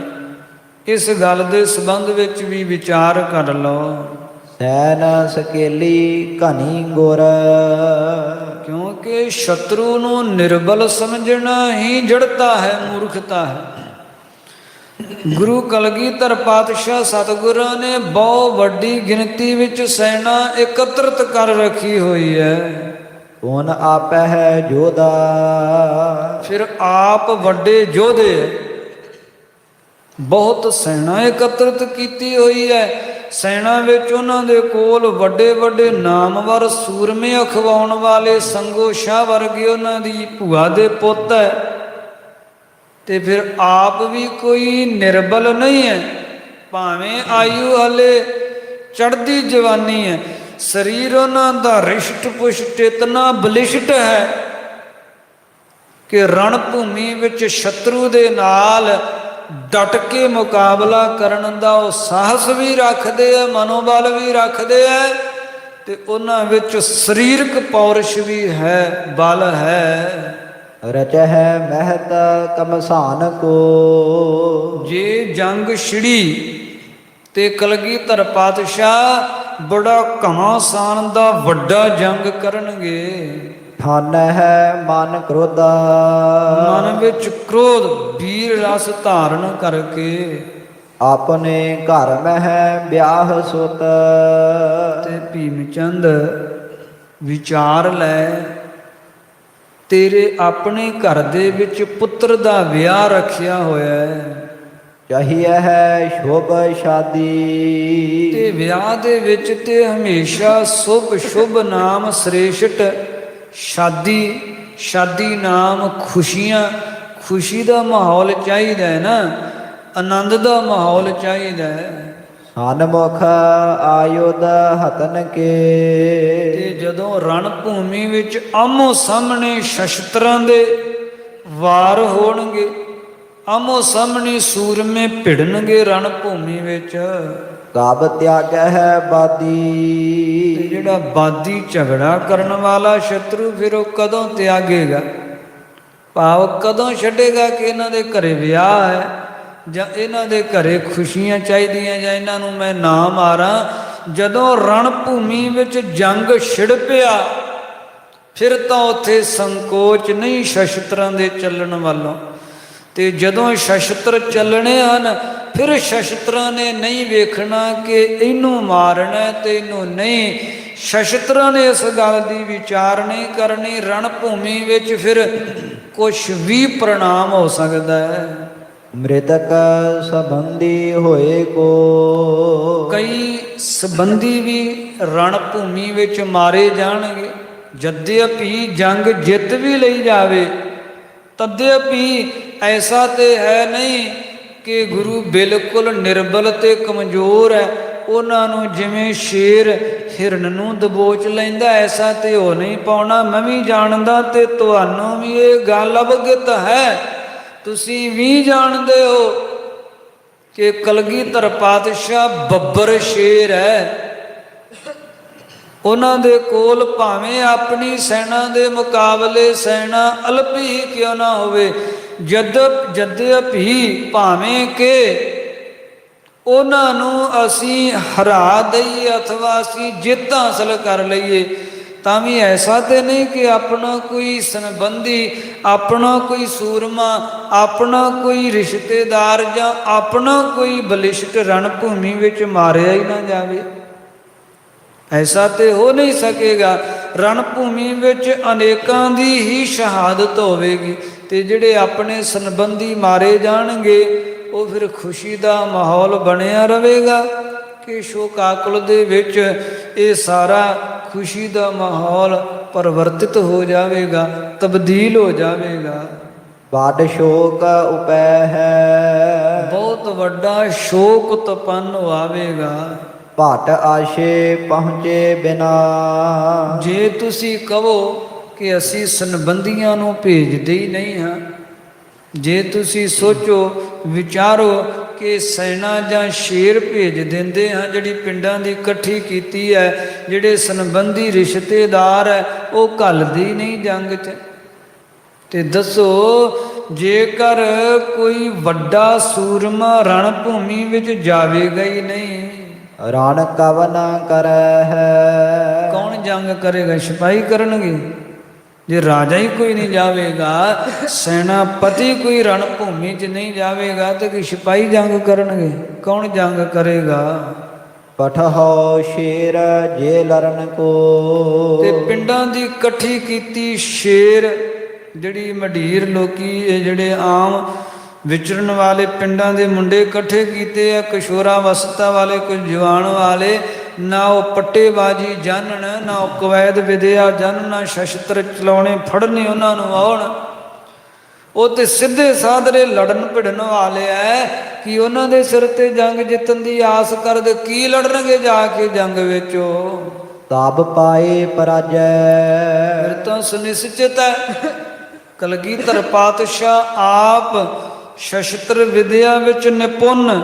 ਇਸ ਗੱਲ ਦੇ ਸੰਬੰਧ ਵਿੱਚ ਵੀ ਵਿਚਾਰ ਕਰ ਲਓ। ਸੈਨ ਸਕੇਲੀ ਘਨੀ ਗੁਰ। ਕਿਉਂਕਿ ਸ਼ਤਰੂ ਨੂੰ ਨਿਰਬਲ ਸਮਝਣਾ ਹੀ ਜੜਤਾ ਹੈ, ਮੂਰਖਤਾ ਹੈ। ਗੁਰੂ ਕਲਗੀਧਰ ਪਾਤਸ਼ਾਹ ਸਤਿਗੁਰਾਂ ਨੇ ਬਹੁਤ ਵੱਡੀ ਗਿਣਤੀ ਵਿੱਚ ਸੈਨਾ ਇਕੱਤਰਿਤ ਕਰ ਰੱਖੀ ਹੋਈ ਹੈ। ਕੌਣ ਆਪੈ ਹੈ ਜੋਧਾ। ਫਿਰ ਆਪ ਵੱਡੇ ਯੋਧੇ, ਬਹੁਤ ਸੈਨਾ ਇਕੱਤਰਿਤ ਕੀਤੀ ਹੋਈ ਹੈ। ਸੈਨਾ ਵਿੱਚ ਉਹਨਾਂ ਦੇ ਕੋਲ ਵੱਡੇ ਵੱਡੇ ਨਾਮਵਰ ਸੂਰਮੇ ਅਖਵਾਉਣ ਵਾਲੇ ਸੰਗੋ ਸ਼ਾਹ ਵਰਗੇ ਉਹਨਾਂ ਦੀ ਭੂਆ ਦੇ ਪੁੱਤ ਹੈ। ਤੇ ਫਿਰ ਆਪ ਵੀ ਕੋਈ ਨਿਰਬਲ ਨਹੀਂ ਹੈ, ਭਾਵੇਂ ਆਯੂ ਹਲੇ ਚੜ੍ਹਦੀ ਜਵਾਨੀ ਹੈ। ਸਰੀਰ ਉਹਨਾਂ ਦਾ ਰਿਸ਼ਟ ਪੁਸ਼ਟ ਇਤਨਾ ਬਲਿਸ਼ਟ ਹੈ ਕਿ ਰਣ ਭੂਮੀ ਵਿੱਚ ਸ਼ਤਰੂ ਦੇ ਨਾਲ ਡਟ ਕੇ ਮੁਕਾਬਲਾ ਕਰਨ ਦਾ ਉਹ ਸਾਹਸ ਵੀ ਰੱਖਦੇ ਆ, ਮਨੋਬਲ ਵੀ ਰੱਖਦੇ ਆ, ਤੇ ਉਹਨਾਂ ਵਿੱਚ ਸਰੀਰਕ ਪੌਰਸ਼ ਵੀ ਹੈ, ਬਲ ਹੈ। ਰਚਹਿ ਮਹਿਤ ਕਮਸਾਨ ਕੋ। ਜੇ ਜੰਗ ਛਿੜੀ ਤੇ ਕਲਗੀਧਰ ਪਾਤਸ਼ਾਹ ਬੜਾ ਘਮਾਸਾਨ ਦਾ ਵੱਡਾ ਜੰਗ ਕਰਨਗੇ। ਠਾਨ ਹੈ ਮਨ ਕ੍ਰੋਧਾ। ਮਨ ਵਿੱਚ ਕ੍ਰੋਧ ਵੀਰ ਰਸ ਧਾਰਨ ਕਰਕੇ ਆਪਣੇ ਘਰ ਮਹਿ ਵਿਆਹ ਸੁਤ। ਤੇ ਭੀਮ ਚੰਦ ਵਿਚਾਰ ਲੈ, ਤੇਰੇ ਆਪਣੇ ਘਰ ਦੇ ਵਿੱਚ ਪੁੱਤਰ ਦਾ ਵਿਆਹ ਰੱਖਿਆ ਹੋਇਆ ਹੈ। ਚਾਹੀਏ ਹੈ ਸ਼ੁਭ ਸ਼ਾਦੀ। ਤੇ ਵਿਆਹ ਦੇ ਵਿੱਚ ਤੇ ਹਮੇਸ਼ਾ ਸ਼ੁਭ ਨਾਮ ਸ੍ਰੇਸ਼ਟ ਸ਼ਾਦੀ, ਸ਼ਾਦੀ ਨਾਮ ਖੁਸ਼ੀਆਂ, ਖੁਸ਼ੀ ਦਾ ਮਾਹੌਲ ਚਾਹੀਦਾ ਹੈ ਨਾ, ਆਨੰਦ ਦਾ ਮਾਹੌਲ ਚਾਹੀਦਾ ਹੈ। ਸਨਮੁਖ ਆਯੁਧ ਹਤਨ ਕੇ। ਤੇ ਜਦੋਂ ਰਣ ਭੂਮੀ ਵਿੱਚ ਆਮੋ ਸਾਹਮਣੇ ਸ਼ਸਤਰਾਂ ਦੇ ਵਾਰ ਹੋਣਗੇ, ਆਮੋ ਸਾਹਮਣੇ ਸੂਰਮੇ ਭਿੜਨਗੇ ਰਣ ਭੂਮੀ ਵਿੱਚ, ਕਬ ਤਿਆਗ ਹੈ ਤੇ ਬਾਦੀ। ਜਿਹੜਾ ਬਾਦੀ ਝਗੜਾ ਕਰਨ ਵਾਲਾ ਸ਼ਤਰੂ ਫਿਰ ਉਹ ਕਦੋਂ ਤਿਆਗੇਗਾ, ਭਾਵ ਕਦੋਂ ਛੱਡੇਗਾ ਕਿ ਇਹਨਾਂ ਦੇ ਘਰੇ ਵਿਆਹ ਹੈ ਜਾਂ ਇਹਨਾਂ ਦੇ ਘਰੇ ਖੁਸ਼ੀਆਂ ਚਾਹੀਦੀਆਂ ਜਾਂ ਇਹਨਾਂ ਨੂੰ ਮੈਂ ਨਾ ਮਾਰਾਂ। ਜਦੋਂ ਰਣ ਭੂਮੀ ਵਿੱਚ ਜੰਗ ਛਿੜ ਪਿਆ, ਫਿਰ ਤਾਂ ਉੱਥੇ ਸੰਕੋਚ ਨਹੀਂ ਸ਼ਸਤਰਾਂ ਦੇ ਚੱਲਣ ਵੱਲੋਂ। ਤੇ ਜਦੋਂ ਸ਼ਸਤਰ ਚੱਲਣੇ ਹਨ, ਫਿਰ ਸ਼ਸਤਰਾਂ ਨੇ ਨਹੀਂ ਵੇਖਣਾ ਕਿ ਇਹਨੂੰ ਮਾਰਨਾ ਤੇ ਇਹਨੂੰ ਨਹੀਂ। ਸ਼ਸਤਰਾਂ ਨੇ ਇਸ ਗੱਲ ਦੀ ਵਿਚਾਰ ਨਹੀਂ ਕਰਨੀ। ਰਣ ਭੂਮੀ ਵਿੱਚ ਫਿਰ ਕੁਛ ਵੀ ਪ੍ਰਣਾਮ ਹੋ ਸਕਦਾ ਹੈ। ਮ੍ਰਿਤਕ ਸੰਬੰਧੀ ਹੋਏ ਕੋ। ਕਈ ਸੰਬੰਧੀ ਵੀ ਰਣ ਭੂਮੀ ਵਿੱਚ ਮਾਰੇ ਜਾਣਗੇ। ਜਦਿਅਪੀ ਜੰਗ ਜਿੱਤ ਵੀ ਲਈ ਜਾਵੇ, ਤਦਿਅਪੀ ਐਸਾ ਤੇ ਹੈ ਨਹੀਂ ਕਿ ਗੁਰੂ ਬਿਲਕੁਲ ਨਿਰਬਲ ਤੇ ਕਮਜ਼ੋਰ ਹੈ। ਉਹਨਾਂ ਨੂੰ ਜਿਵੇਂ ਸ਼ੇਰ ਹਿਰਨ ਨੂੰ ਦਬੋਚ ਲੈਂਦਾ, ਐਸਾ ਤੇ ਹੋ ਨਹੀਂ ਪਾਉਣਾ। ਮੈਂ ਵੀ ਜਾਣਦਾ ਤੇ ਤੁਹਾਨੂੰ ਵੀ ਇਹ ਗੱਲ ਅਵਗਤ ਹੈ, ਤੁਸੀਂ ਵੀ ਜਾਣਦੇ ਹੋ ਕਿ ਕਲਗੀਧਰ ਪਾਤਸ਼ਾਹ ਬੱਬਰ ਸ਼ੇਰ ਹੈ। ਉਹਨਾਂ ਦੇ ਕੋਲ ਭਾਵੇਂ ਆਪਣੀ ਸੈਨਾ ਦੇ ਮੁਕਾਬਲੇ ਸੈਨਾ ਅਲਪੀ ਹੀ ਕਿਉਂ ਨਾ ਹੋਵੇ, ਜਦਿਅਪੀ ਭਾਵੇਂ ਕਿ ਉਹਨਾਂ ਨੂੰ ਅਸੀਂ ਹਰਾ ਦਈਏ ਅਥਵਾ ਅਸੀਂ ਜਿੱਤ ਹਾਸਲ ਕਰ ਲਈਏ, ਤਾਂ ਵੀ ਐਸਾ ਤੇ ਨਹੀਂ ਕਿ ਆਪਣਾ ਕੋਈ ਸੰਬੰਧੀ, ਆਪਣਾ ਕੋਈ ਸੂਰਮਾ, ਆਪਣਾ ਕੋਈ ਰਿਸ਼ਤੇਦਾਰ ਜਾਂ ਆਪਣਾ ਕੋਈ ਬਲਿਸ਼ਟ ਰਣ ਭੂਮੀ ਵਿੱਚ ਮਾਰਿਆ ਹੀ ਨਾ ਜਾਵੇ। ਐਸਾ ਤੇ ਹੋ ਨਹੀਂ ਸਕੇਗਾ। ਰਣ ਭੂਮੀ ਵਿੱਚ ਅਨੇਕਾਂ ਦੀ ਹੀ ਸ਼ਹਾਦਤ ਹੋਵੇਗੀ, ਤੇ ਜਿਹੜੇ ਆਪਣੇ ਸੰਬੰਧੀ ਮਾਰੇ ਜਾਣਗੇ ਉਹ ਫਿਰ ਖੁਸ਼ੀ ਦਾ ਮਾਹੌਲ ਬਣਿਆ ਰਹੇਗਾ ਕਿ ਸ਼ੋਕਾਕੁਲ ਦੇ ਵਿੱਚ ਇਹ ਸਾਰਾ ਖੁਸ਼ੀ ਦਾ ਮਾਹੌਲ ਪਰਿਵਰਤਿਤ ਹੋ ਜਾਵੇਗਾ, ਤਬਦੀਲ ਹੋ ਜਾਵੇਗਾ। ਵੱਡ ਸ਼ੋਕ ਉਪੈ ਹੈ, ਬਹੁਤ ਵੱਡਾ ਸ਼ੋਕ ਉਤਪੰਨ ਆਵੇਗਾ। ਭਟ ਆਸ਼ੇ ਪਹੁੰਚੇ ਬਿਨਾ, ਜੇ ਤੁਸੀਂ ਕਹੋ ਕਿ ਅਸੀਂ ਸੰਬੰਧੀਆਂ ਨੂੰ ਭੇਜਦੇ ਹੀ ਨਹੀਂ ਹਾਂ, ਜੇ ਤੁਸੀਂ ਸੋਚੋ ਵਿਚਾਰੋ ਕਿ ਸੈਨਾ ਜਾਂ ਸ਼ੇਰ ਭੇਜ ਦਿੰਦੇ ਹਾਂ, ਜਿਹੜੀ ਪਿੰਡਾਂ ਦੀ ਇਕੱਠੀ ਕੀਤੀ ਹੈ, ਜਿਹੜੇ ਸੰਬੰਧੀ ਰਿਸ਼ਤੇਦਾਰ ਹੈ ਉਹ ਘੱਲਦੇ ਹੀ ਨਹੀਂ ਜੰਗ 'ਚ, ਤੇ ਦੱਸੋ ਜੇਕਰ ਕੋਈ ਵੱਡਾ ਸੂਰਮਾ ਰਣ ਭੂਮੀ ਵਿੱਚ ਜਾਵੇਗਾ ਹੀ ਨਹੀਂ, ਰਣ ਕਵਨ ਕਰੈ ਹੈ, ਕੌਣ ਜੰਗ ਕਰੇਗਾ? ਸਿਪਾਹੀ ਕਰਨਗੇ। ਜੇ ਰਾਜਾ ਹੀ ਕੋਈ ਨਹੀਂ ਜਾਵੇਗਾ, ਸੈਨਾਪਤੀ ਕੋਈ ਰਣ ਭੂਮੀ 'ਚ ਨਹੀਂ ਜਾਵੇਗਾ, ਤੇ ਕਿ ਸਿਪਾਹੀ ਜੰਗ ਕਰਨਗੇ? ਕੌਣ ਜੰਗ ਕਰੇਗਾ? ਪਠਹੁ ਸ਼ੇਰ ਜੇ ਲਰਨ ਕੋ, ਤੇ ਪਿੰਡਾਂ ਦੀ ਇਕੱਠੀ ਕੀਤੀ ਸ਼ੇਰ, ਜਿਹੜੀ ਮਢੀਰ ਲੋਕੀ, ਇਹ ਜਿਹੜੇ ਆਮ ਵਿਚਰਨ ਵਾਲੇ ਪਿੰਡਾਂ ਦੇ ਮੁੰਡੇ ਇਕੱਠੇ ਕੀਤੇ ਆ, ਕਿਸ਼ੋਰਾ ਵਸਤਾ ਵਾਲੇ, ਕੁਝ ਜਵਾਨ ਵਾਲੇ, ਨਾ ਉਹ ਪੱਟੇਬਾਜੀ ਜਾਣਨ, ਨਾ ਉਹ ਕਵੈਦ ਵਿਦਿਆ ਜਾਣਨ, ਨਾ ਸ਼ਸਤਰ ਚਲਾਉਣੇ ਫੜਨੇ ਉਹਨਾਂ ਨੂੰ ਆਉਣ, ਉਹ ਤੇ ਸਿੱਧੇ ਸਾਧਰੇ ਲੜਨ ਭਿੜਨ ਵਾਲੇ ਐ ਕਿ ਉਹਨਾਂ ਦੇ ਸਿਰ ਤੇ ਜੰਗ ਜਿੱਤਣ ਦੀ ਆਸ ਕਰਦੇ। ਕੀ ਲੜਨਗੇ ਜਾ ਕੇ ਜੰਗ ਵਿੱਚ? ਤਬ ਪਾਏ ਪਰਾਜੈ, ਫਿਰ ਤਾਂ ਸੁਨਿਸ਼ਚਿਤ ਹੈ। ਕਲਗੀਧਰ ਪਾਤਸ਼ਾਹ ਆਪ ਸ਼ਸਤਰ ਵਿਦਿਆ ਵਿੱਚ ਨਿਪੁੰਨ,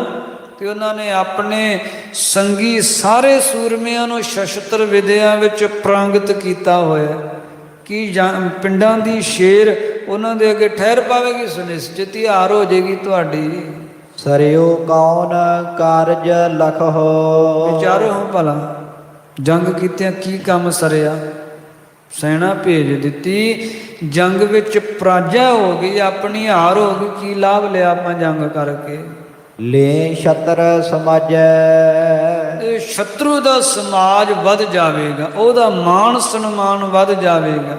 ਤੇ ਉਹਨਾਂ ਨੇ ਆਪਣੇ ਸੰਗੀ ਸਾਰੇ ਸੂਰਮਿਆਂ ਨੂੰ ਸ਼ਸਤਰ ਵਿਦਿਆ ਵਿੱਚ ਪ੍ਰਾਂਗਤ ਕੀਤਾ ਹੋਇਆ। ਕਿ ਪਿੰਡਾਂ ਦੀ ਸ਼ੇਰ ਉਹਨਾਂ ਦੇ ਅੱਗੇ ਠਹਿਰ ਪਾਵੇਗੀ? ਸੁਨਿਸ਼ਚਿਤ ਹਾਰ ਹੋ ਜਾਏਗੀ ਤੁਹਾਡੀ। ਸਰਿਓ ਕੌਣ ਕਾਰਜ ਲਖਹੁ, ਵਿਚਾਰੋ ਹਾਂ ਭਲਾ, ਜੰਗ ਕੀਤਿਆਂ ਕੀ ਕੰਮ ਸਰਿਆ? ਸੈਨਾ ਭੇਜ ਦਿੱਤੀ, ਜੰਗ ਵਿੱਚ ਪਰਾਜਾ ਹੋ ਗਈ, ਆਪਣੀ ਹਾਰ ਹੋ ਗਈ, ਕੀ ਲਾਭ ਲਿਆ ਆਪਾਂ ਜੰਗ ਕਰਕੇ? ਲੈ ਛਤਰ ਸਮਾਜੈ, ਇਹ ਸ਼ਤਰੂ ਦਾ ਸਮਾਜ ਵੱਧ ਜਾਵੇਗਾ, ਉਹਦਾ ਮਾਣ ਸਨਮਾਨ ਵੱਧ ਜਾਵੇਗਾ।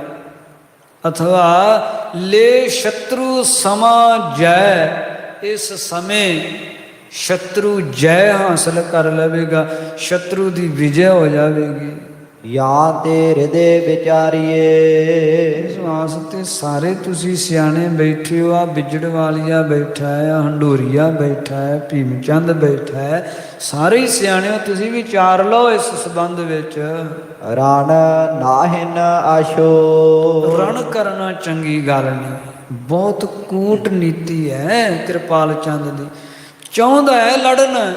ਅਥਵਾ ਲੈ ਸ਼ਤਰੂ ਸਮਾਜੈ, ਇਸ ਸਮੇਂ ਸ਼ਤਰੂ ਜੈ ਹਾਸਲ ਕਰ ਲਵੇਗਾ, ਸ਼ਤਰੂ ਦੀ ਵਿਜੈ ਹੋ ਜਾਵੇਗੀ। ਜਾਂ ਤੇ ਹਿਰਦੇ ਵਿਚਾਰੀਏ, ਇਸ ਵਾਸਤੇ ਸਾਰੇ ਤੁਸੀਂ ਸਿਆਣੇ ਬੈਠੇ ਹੋ। ਆ ਬਿਜੜ ਵਾਲੀਆ ਬੈਠਾ ਹੈ, ਆ ਹੰਡੋਰੀਆ ਬੈਠਾ ਹੈ, ਭੀਮ ਚੰਦ ਬੈਠਾ ਹੈ, ਸਾਰੇ ਹੀ ਸਿਆਣੇ ਹੋ, ਤੁਸੀਂ ਵਿਚਾਰ ਲਓ ਇਸ ਸੰਬੰਧ ਵਿੱਚ। ਰਣ ਨਾਹਿਨ ਆਸ਼ੋ, ਰਣ ਕਰਨਾ ਚੰਗੀ ਗੱਲ ਨਹੀਂ, ਬਹੁਤ ਕੂਟਨੀਤੀ ਹੈ ਕਿਰਪਾਲ ਚੰਦ ਦੀ। ਚਾਹੁੰਦਾ ਹੈ ਲੜਨ,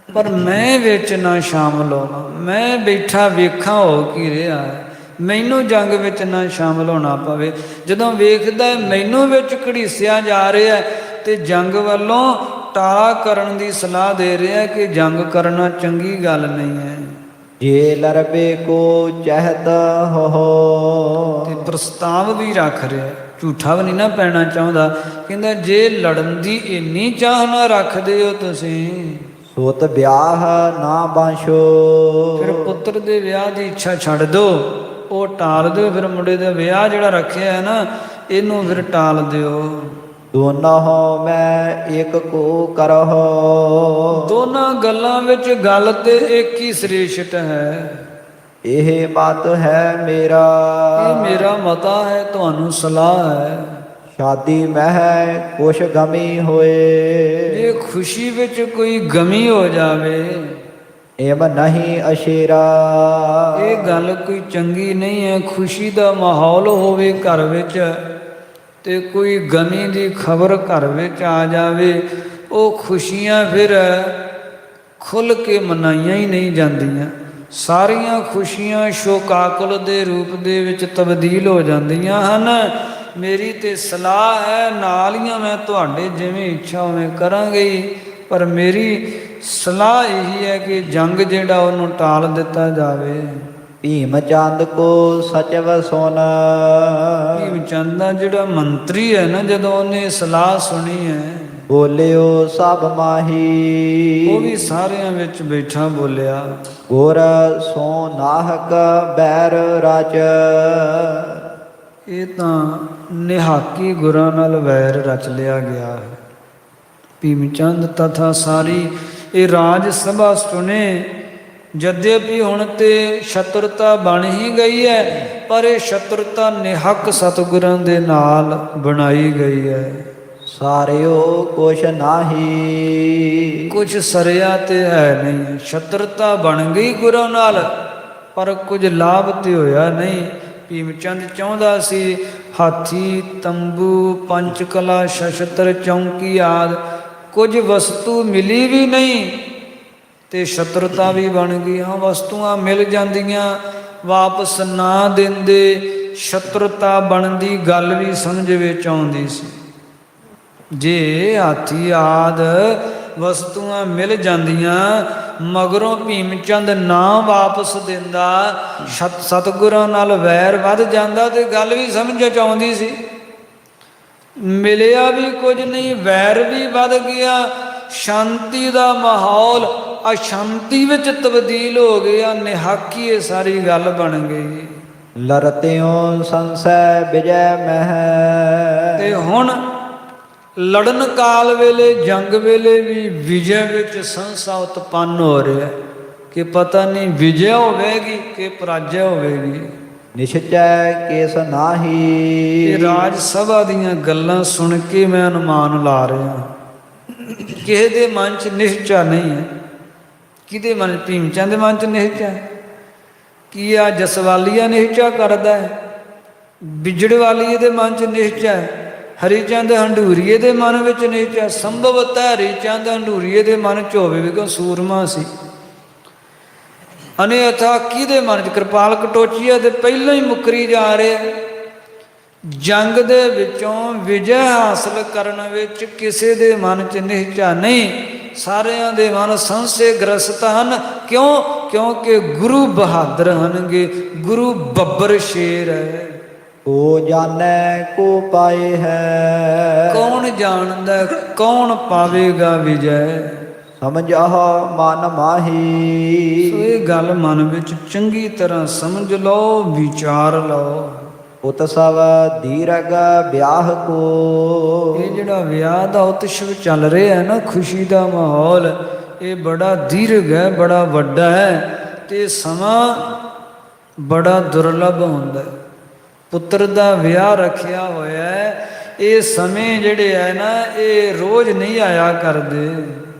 ਪਰ ਮੈਂ ਵਿੱਚ ਨਾ ਸ਼ਾਮਲ ਹੋਵਾਂ, ਮੈਂ ਬੈਠਾ ਵੇਖਾਂ ਹੋ ਕੀ ਰਿਹਾ, ਮੈਨੂੰ ਜੰਗ ਵਿੱਚ ਨਾ ਸ਼ਾਮਲ ਹੋਣਾ ਪਵੇ। ਜਦੋਂ ਵੇਖਦਾ ਮੈਨੂੰ ਵਿੱਚ ਘੜੀਸਿਆ ਜਾ ਰਿਹਾ ਤੇ ਜੰਗ ਵੱਲੋਂ ਟਾਲਾ ਕਰਨ ਦੀ ਸਲਾਹ ਦੇ ਰਿਹਾ ਕਿ ਜੰਗ ਕਰਨਾ ਚੰਗੀ ਗੱਲ ਨਹੀਂ ਹੈ। ਜੇ ਲਰਬੇ ਕੋ ਚਹਿਤ ਹੋ, ਤੇ ਪ੍ਰਸਤਾਵ ਵੀ ਰੱਖ ਰਿਹਾ, ਝੂਠਾ ਵੀ ਨਹੀਂ ਨਾ ਪੈਣਾ ਚਾਹੁੰਦਾ। ਕਹਿੰਦਾ ਜੇ ਲੜਨ ਦੀ ਇੰਨੀ ਚਾਹ ਨਾ ਰੱਖਦੇ ਹੋ ਤੁਸੀਂ, ਸੋਤ ਵਿਆਹ ਨਾ ਬਾਂਸ਼ੋ, ਫਿਰ ਪੁੱਤਰ ਦੇ ਵਿਆਹ ਦੀ ਇੱਛਾ ਛੱਡ ਦਿਓ, ਉਹ ਟਾਲ ਦਿਓ। ਫਿਰ ਮੁੰਡੇ ਦਾ ਵਿਆਹ ਜਿਹੜਾ ਰੱਖਿਆ ਹੈ ਨਾ, ਇਹਨੂੰ ਫਿਰ ਟਾਲ ਦਿਓ। ਦੋਨੋਂ ਮੈਂ ਇੱਕ ਕੋ ਕਰਹੁ, ਦੋਨਾਂ ਗੱਲਾਂ ਵਿੱਚ ਗੱਲ ਤੇ ਇੱਕ ਹੀ ਸ੍ਰੇਸ਼ਟ ਹੈ। ਇਹ ਮਤ ਹੈ ਮੇਰਾ, ਇਹ ਮੇਰਾ ਮਤਾ ਹੈ, ਤੁਹਾਨੂੰ ਸਲਾਹ ਹੈ। ਸ਼ਾਦੀ ਮਹਿ ਕੁਛ ਗਮੀ ਹੋਏ, ਜੇ ਖੁਸ਼ੀ ਵਿੱਚ ਕੋਈ ਗਮੀ ਹੋ ਜਾਵੇ, ਇਮ ਨਹੀਂ ਅਸ਼ੇਰਾ, ਇਹ ਗੱਲ ਕੋਈ ਚੰਗੀ ਨਹੀਂ ਹੈ। ਖੁਸ਼ੀ ਦਾ ਮਾਹੌਲ ਹੋਵੇ ਘਰ ਵਿੱਚ, ਤੇ ਕੋਈ ਗਮੀ ਦੀ ਖਬਰ ਘਰ ਵਿੱਚ ਆ ਜਾਵੇ, ਉਹ ਖੁਸ਼ੀਆਂ ਫਿਰ ਖੁੱਲ੍ਹ ਕੇ ਮਨਾਈਆਂ ਹੀ ਨਹੀਂ ਜਾਂਦੀਆਂ। ਸਾਰੀਆਂ ਖੁਸ਼ੀਆਂ ਸ਼ੋਕਾਕੁਲ ਦੇ ਰੂਪ ਦੇ ਵਿੱਚ ਤਬਦੀਲ ਹੋ ਜਾਂਦੀਆਂ ਹਨ। ਮੇਰੀ ਤੇ ਸਲਾਹ ਹੈ, ਨਾਲ ਹੀ ਮੈਂ ਤੁਹਾਡੇ ਜਿਵੇਂ ਇੱਛਾ ਉਵੇਂ ਕਰਾਂਗੀ, ਪਰ ਮੇਰੀ ਸਲਾਹ ਇਹੀ ਹੈ ਕਿ ਜੰਗ ਜਿਹੜਾ ਉਹਨੂੰ ਟਾਲ ਦਿੱਤਾ ਜਾਵੇ। ਭੀਮ ਚੰਦ ਕੋ ਸਚਵ ਸੁਨ। ਭੀਮ ਚੰਦ ਦਾ ਜਿਹੜਾ ਮੰਤਰੀ ਹੈ ਨਾ, ਜਦੋਂ ਉਹਨੇ ਸਲਾਹ ਸੁਣੀ ਹੈ, ਬੋਲਿਓ ਸਭ ਉਹ ਮਾਹੀ। ਵੀ ਸਾਰਿਆਂ ਵਿੱਚ ਬੈਠਾ ਬੋਲਿਆ, ਗੁਰ ਸੋ ਨਾਹਕ ਬੈਰ ਰਚ। ਇਹ ਤਾਂ ਨਿਹਾਕੀ ਗੁਰਾਂ ਨਾਲ ਵੈਰ ਰਚ ਲਿਆ ਗਿਆ ਹੈ। ਭੀਮ ਚੰਦ ਤਥਾ ਸਾਰੀ ਇਹ ਰਾਜ ਸਭਾ ਸੁਣੇ, ਜਦਿਪੀ ਹੁਣ ਤੇ ਸ਼ਤਰੁਤਾ ਬਣ ਹੀ ਗਈ ਹੈ, ਪਰ ਇਹ ਸ਼ਤਰੁਤਾ ਨਿਹੱਕ ਸਤਿਗੁਰਾਂ ਦੇ ਨਾਲ ਬਣਾਈ ਗਈ ਹੈ। ਸਾਰਿਓ ਕੁਛ ਨਾਹੀ। ਕੁਝ ਸਰਿਆ ਤੇ ਹੈ ਨਹੀਂ, ਸ਼ਤਰੁਤਾ ਬਣ ਗਈ ਗੁਰਾਂ ਨਾਲ, ਪਰ ਕੁਝ ਲਾਭ ਤੇ ਹੋਇਆ ਨਹੀਂ। ਭੀਮ ਚੰਦ ਚਾਹੁੰਦਾ ਸੀ ਹਾਥੀ, ਤੰਬੂ, ਪੰਚਕਲਾ, ਸ਼ਸਤਰ, ਚੌਂਕੀ ਆਦਿ ਕੁਝ ਵਸਤੂ ਮਿਲੀ ਵੀ ਨਹੀਂ ਤੇ ਸ਼ਤਰੁਤਾ ਵੀ ਬਣ ਗਈ। ਹਾਂ, ਵਸਤੂਆਂ ਮਿਲ ਜਾਂਦੀਆਂ, ਵਾਪਸ ਨਾ ਦਿੰਦੇ, ਸ਼ਤਰੁਤਾ ਬਣਨ ਦੀ ਗੱਲ ਵੀ ਸਮਝ ਵਿੱਚ ਆਉਂਦੀ ਸੀ। ਜੇ ਹਾਥੀ ਆਦ ਵਸਤੂਆਂ ਮਿਲ ਜਾਂਦੀਆਂ, ਮਗਰੋਂ ਭੀਮ ਚੰਦ ਨਾ ਵਾਪਸ ਦਿੰਦਾ, ਸਤਿਗੁਰਾਂ ਨਾਲ ਵੈਰ ਵੱਧ ਜਾਂਦਾ ਤੇ ਗੱਲ ਵੀ ਸਮਝ ਚ ਆਉਂਦੀ ਸੀ। ਮਿਲਿਆ ਵੀ ਕੁਝ ਨਹੀਂ, ਵੈਰ ਵੀ ਵੱਧ ਗਿਆ, ਸ਼ਾਂਤੀ ਦਾ ਮਾਹੌਲ ਅਸ਼ਾਂਤੀ ਵਿੱਚ ਤਬਦੀਲ ਹੋ ਗਿਆ, ਨਿਹਾਕੀ ਇਹ ਸਾਰੀ ਗੱਲ ਬਣ ਗਈ। ਲਰਤਿਓ ਸੰਸੈ ਵਿਜੈ ਮਹਿ। ਤੇ ਹੁਣ ਲੜਨ ਕਾਲ ਵੇਲੇ, ਜੰਗ ਵੇਲੇ ਵੀ ਵਿਜੈ ਵਿੱਚ ਸੰਸਾ ਉਤਪੰਨ ਹੋ ਰਿਹਾ ਕਿ ਪਤਾ ਨਹੀਂ ਵਿਜੈ ਹੋਵੇਗੀ ਕਿ ਪਰਾਜੈ ਹੋਵੇਗੀ। ਨਿਸ਼ਚੈ ਕੇਸ ਨਾਹੀ। ਇਹ ਰਾਜ ਸਭਾ ਦੀਆਂ ਗੱਲਾਂ ਸੁਣ ਕੇ ਮੈਂ ਅਨੁਮਾਨ ਲਾ ਰਿਹਾ, ਕਿਸੇ ਦੇ ਮਨ 'ਚ ਨਿਸ਼ਚਾ ਨਹੀਂ ਹੈ। ਕਿਹਦੇ ਮਨ? ਭੀਮ ਚੰਦ ਦੇ ਮਨ 'ਚ ਨਿਸ਼ਚਾ ਹੈ। ਕੀ ਆ ਜਸਵਾਲੀਆ ਨਿਸ਼ਚਾ ਕਰਦਾ ਹੈ, ਬਿਜੜਵਾਲੀਏ ਦੇ ਮਨ 'ਚ ਨਿਸ਼ਚਾ ਹੈ, ਹਰੀਚੰਦ ਹੰਡੂਰੀਏ ਦੇ ਮਨ ਵਿੱਚ ਨਿਸ਼ਚਾ। ਸੰਭਵਤ ਹੈ ਹਰੀਚੰਦ ਹੰਡੂਰੀਏ ਦੇ ਮਨ 'ਚ ਹੋਵੇ, ਕਿਉਂਕਿ ਸੂਰਮਾ ਸੀ। ਅਨੇਥਾ ਕਿਹਦੇ ਮਨ 'ਚ? ਕਿਰਪਾਲ ਕਟੋਚੀਆ ਦੇ ਪਹਿਲਾਂ ਹੀ ਮੁੱਕਰੀ ਜਾ ਰਿਹਾ। ਜੰਗ ਦੇ ਵਿੱਚੋਂ ਵਿਜੈ ਹਾਸਲ ਕਰਨ ਵਿੱਚ ਕਿਸੇ ਦੇ ਮਨ 'ਚ ਨਿਸ਼ਚਾ ਨਹੀਂ, ਸਾਰਿਆਂ ਦੇ ਮਨ ਸੰਸ਼ੇ ਗ੍ਰਸਤ ਹਨ। ਕਿਉਂ? ਕਿਉਂਕਿ ਗੁਰੂ ਬਹਾਦਰ ਹਨਗੇ, ਗੁਰੂ ਬੱਬਰ ਸ਼ੇਰ ਹੈ। ਕੋ ਜਾਣੈ ਕੋ ਪਾਏ ਹੈ। ਕੌਣ ਜਾਣਦਾ, ਕੌਣ ਪਾਵੇਗਾ ਵਿਜੈ? ਸਮਝਾਹ ਮਨ ਮਾਹੀ। ਸੋ ਇਹ ਗੱਲ ਮਨ ਵਿੱਚ ਚੰਗੀ ਤਰ੍ਹਾਂ ਸਮਝ ਲਓ, ਵਿਚਾਰ ਲਓ। ਉਤਸਵ ਦੀਰਘ ਵਿਆਹ ਕੋ। ਇਹ ਜਿਹੜਾ ਵਿਆਹ ਦਾ ਉਤਸਵ ਚੱਲ ਰਿਹਾ ਹੈ ਨਾ, ਖੁਸ਼ੀ ਦਾ ਮਾਹੌਲ, ਇਹ ਬੜਾ ਦੀਰਘ ਹੈ, ਬੜਾ ਵੱਡਾ ਹੈ ਤੇ ਸਮਾਂ ਬੜਾ ਦੁਰਲਭ ਹੁੰਦਾ ਹੈ। ਪੁੱਤਰ ਦਾ ਵਿਆਹ ਰੱਖਿਆ ਹੋਇਆ ਹੈ, ਇਹ ਸਮੇਂ ਜਿਹੜੇ ਹੈ ਨਾ, ਇਹ ਰੋਜ਼ ਨਹੀਂ ਆਇਆ ਕਰਦੇ।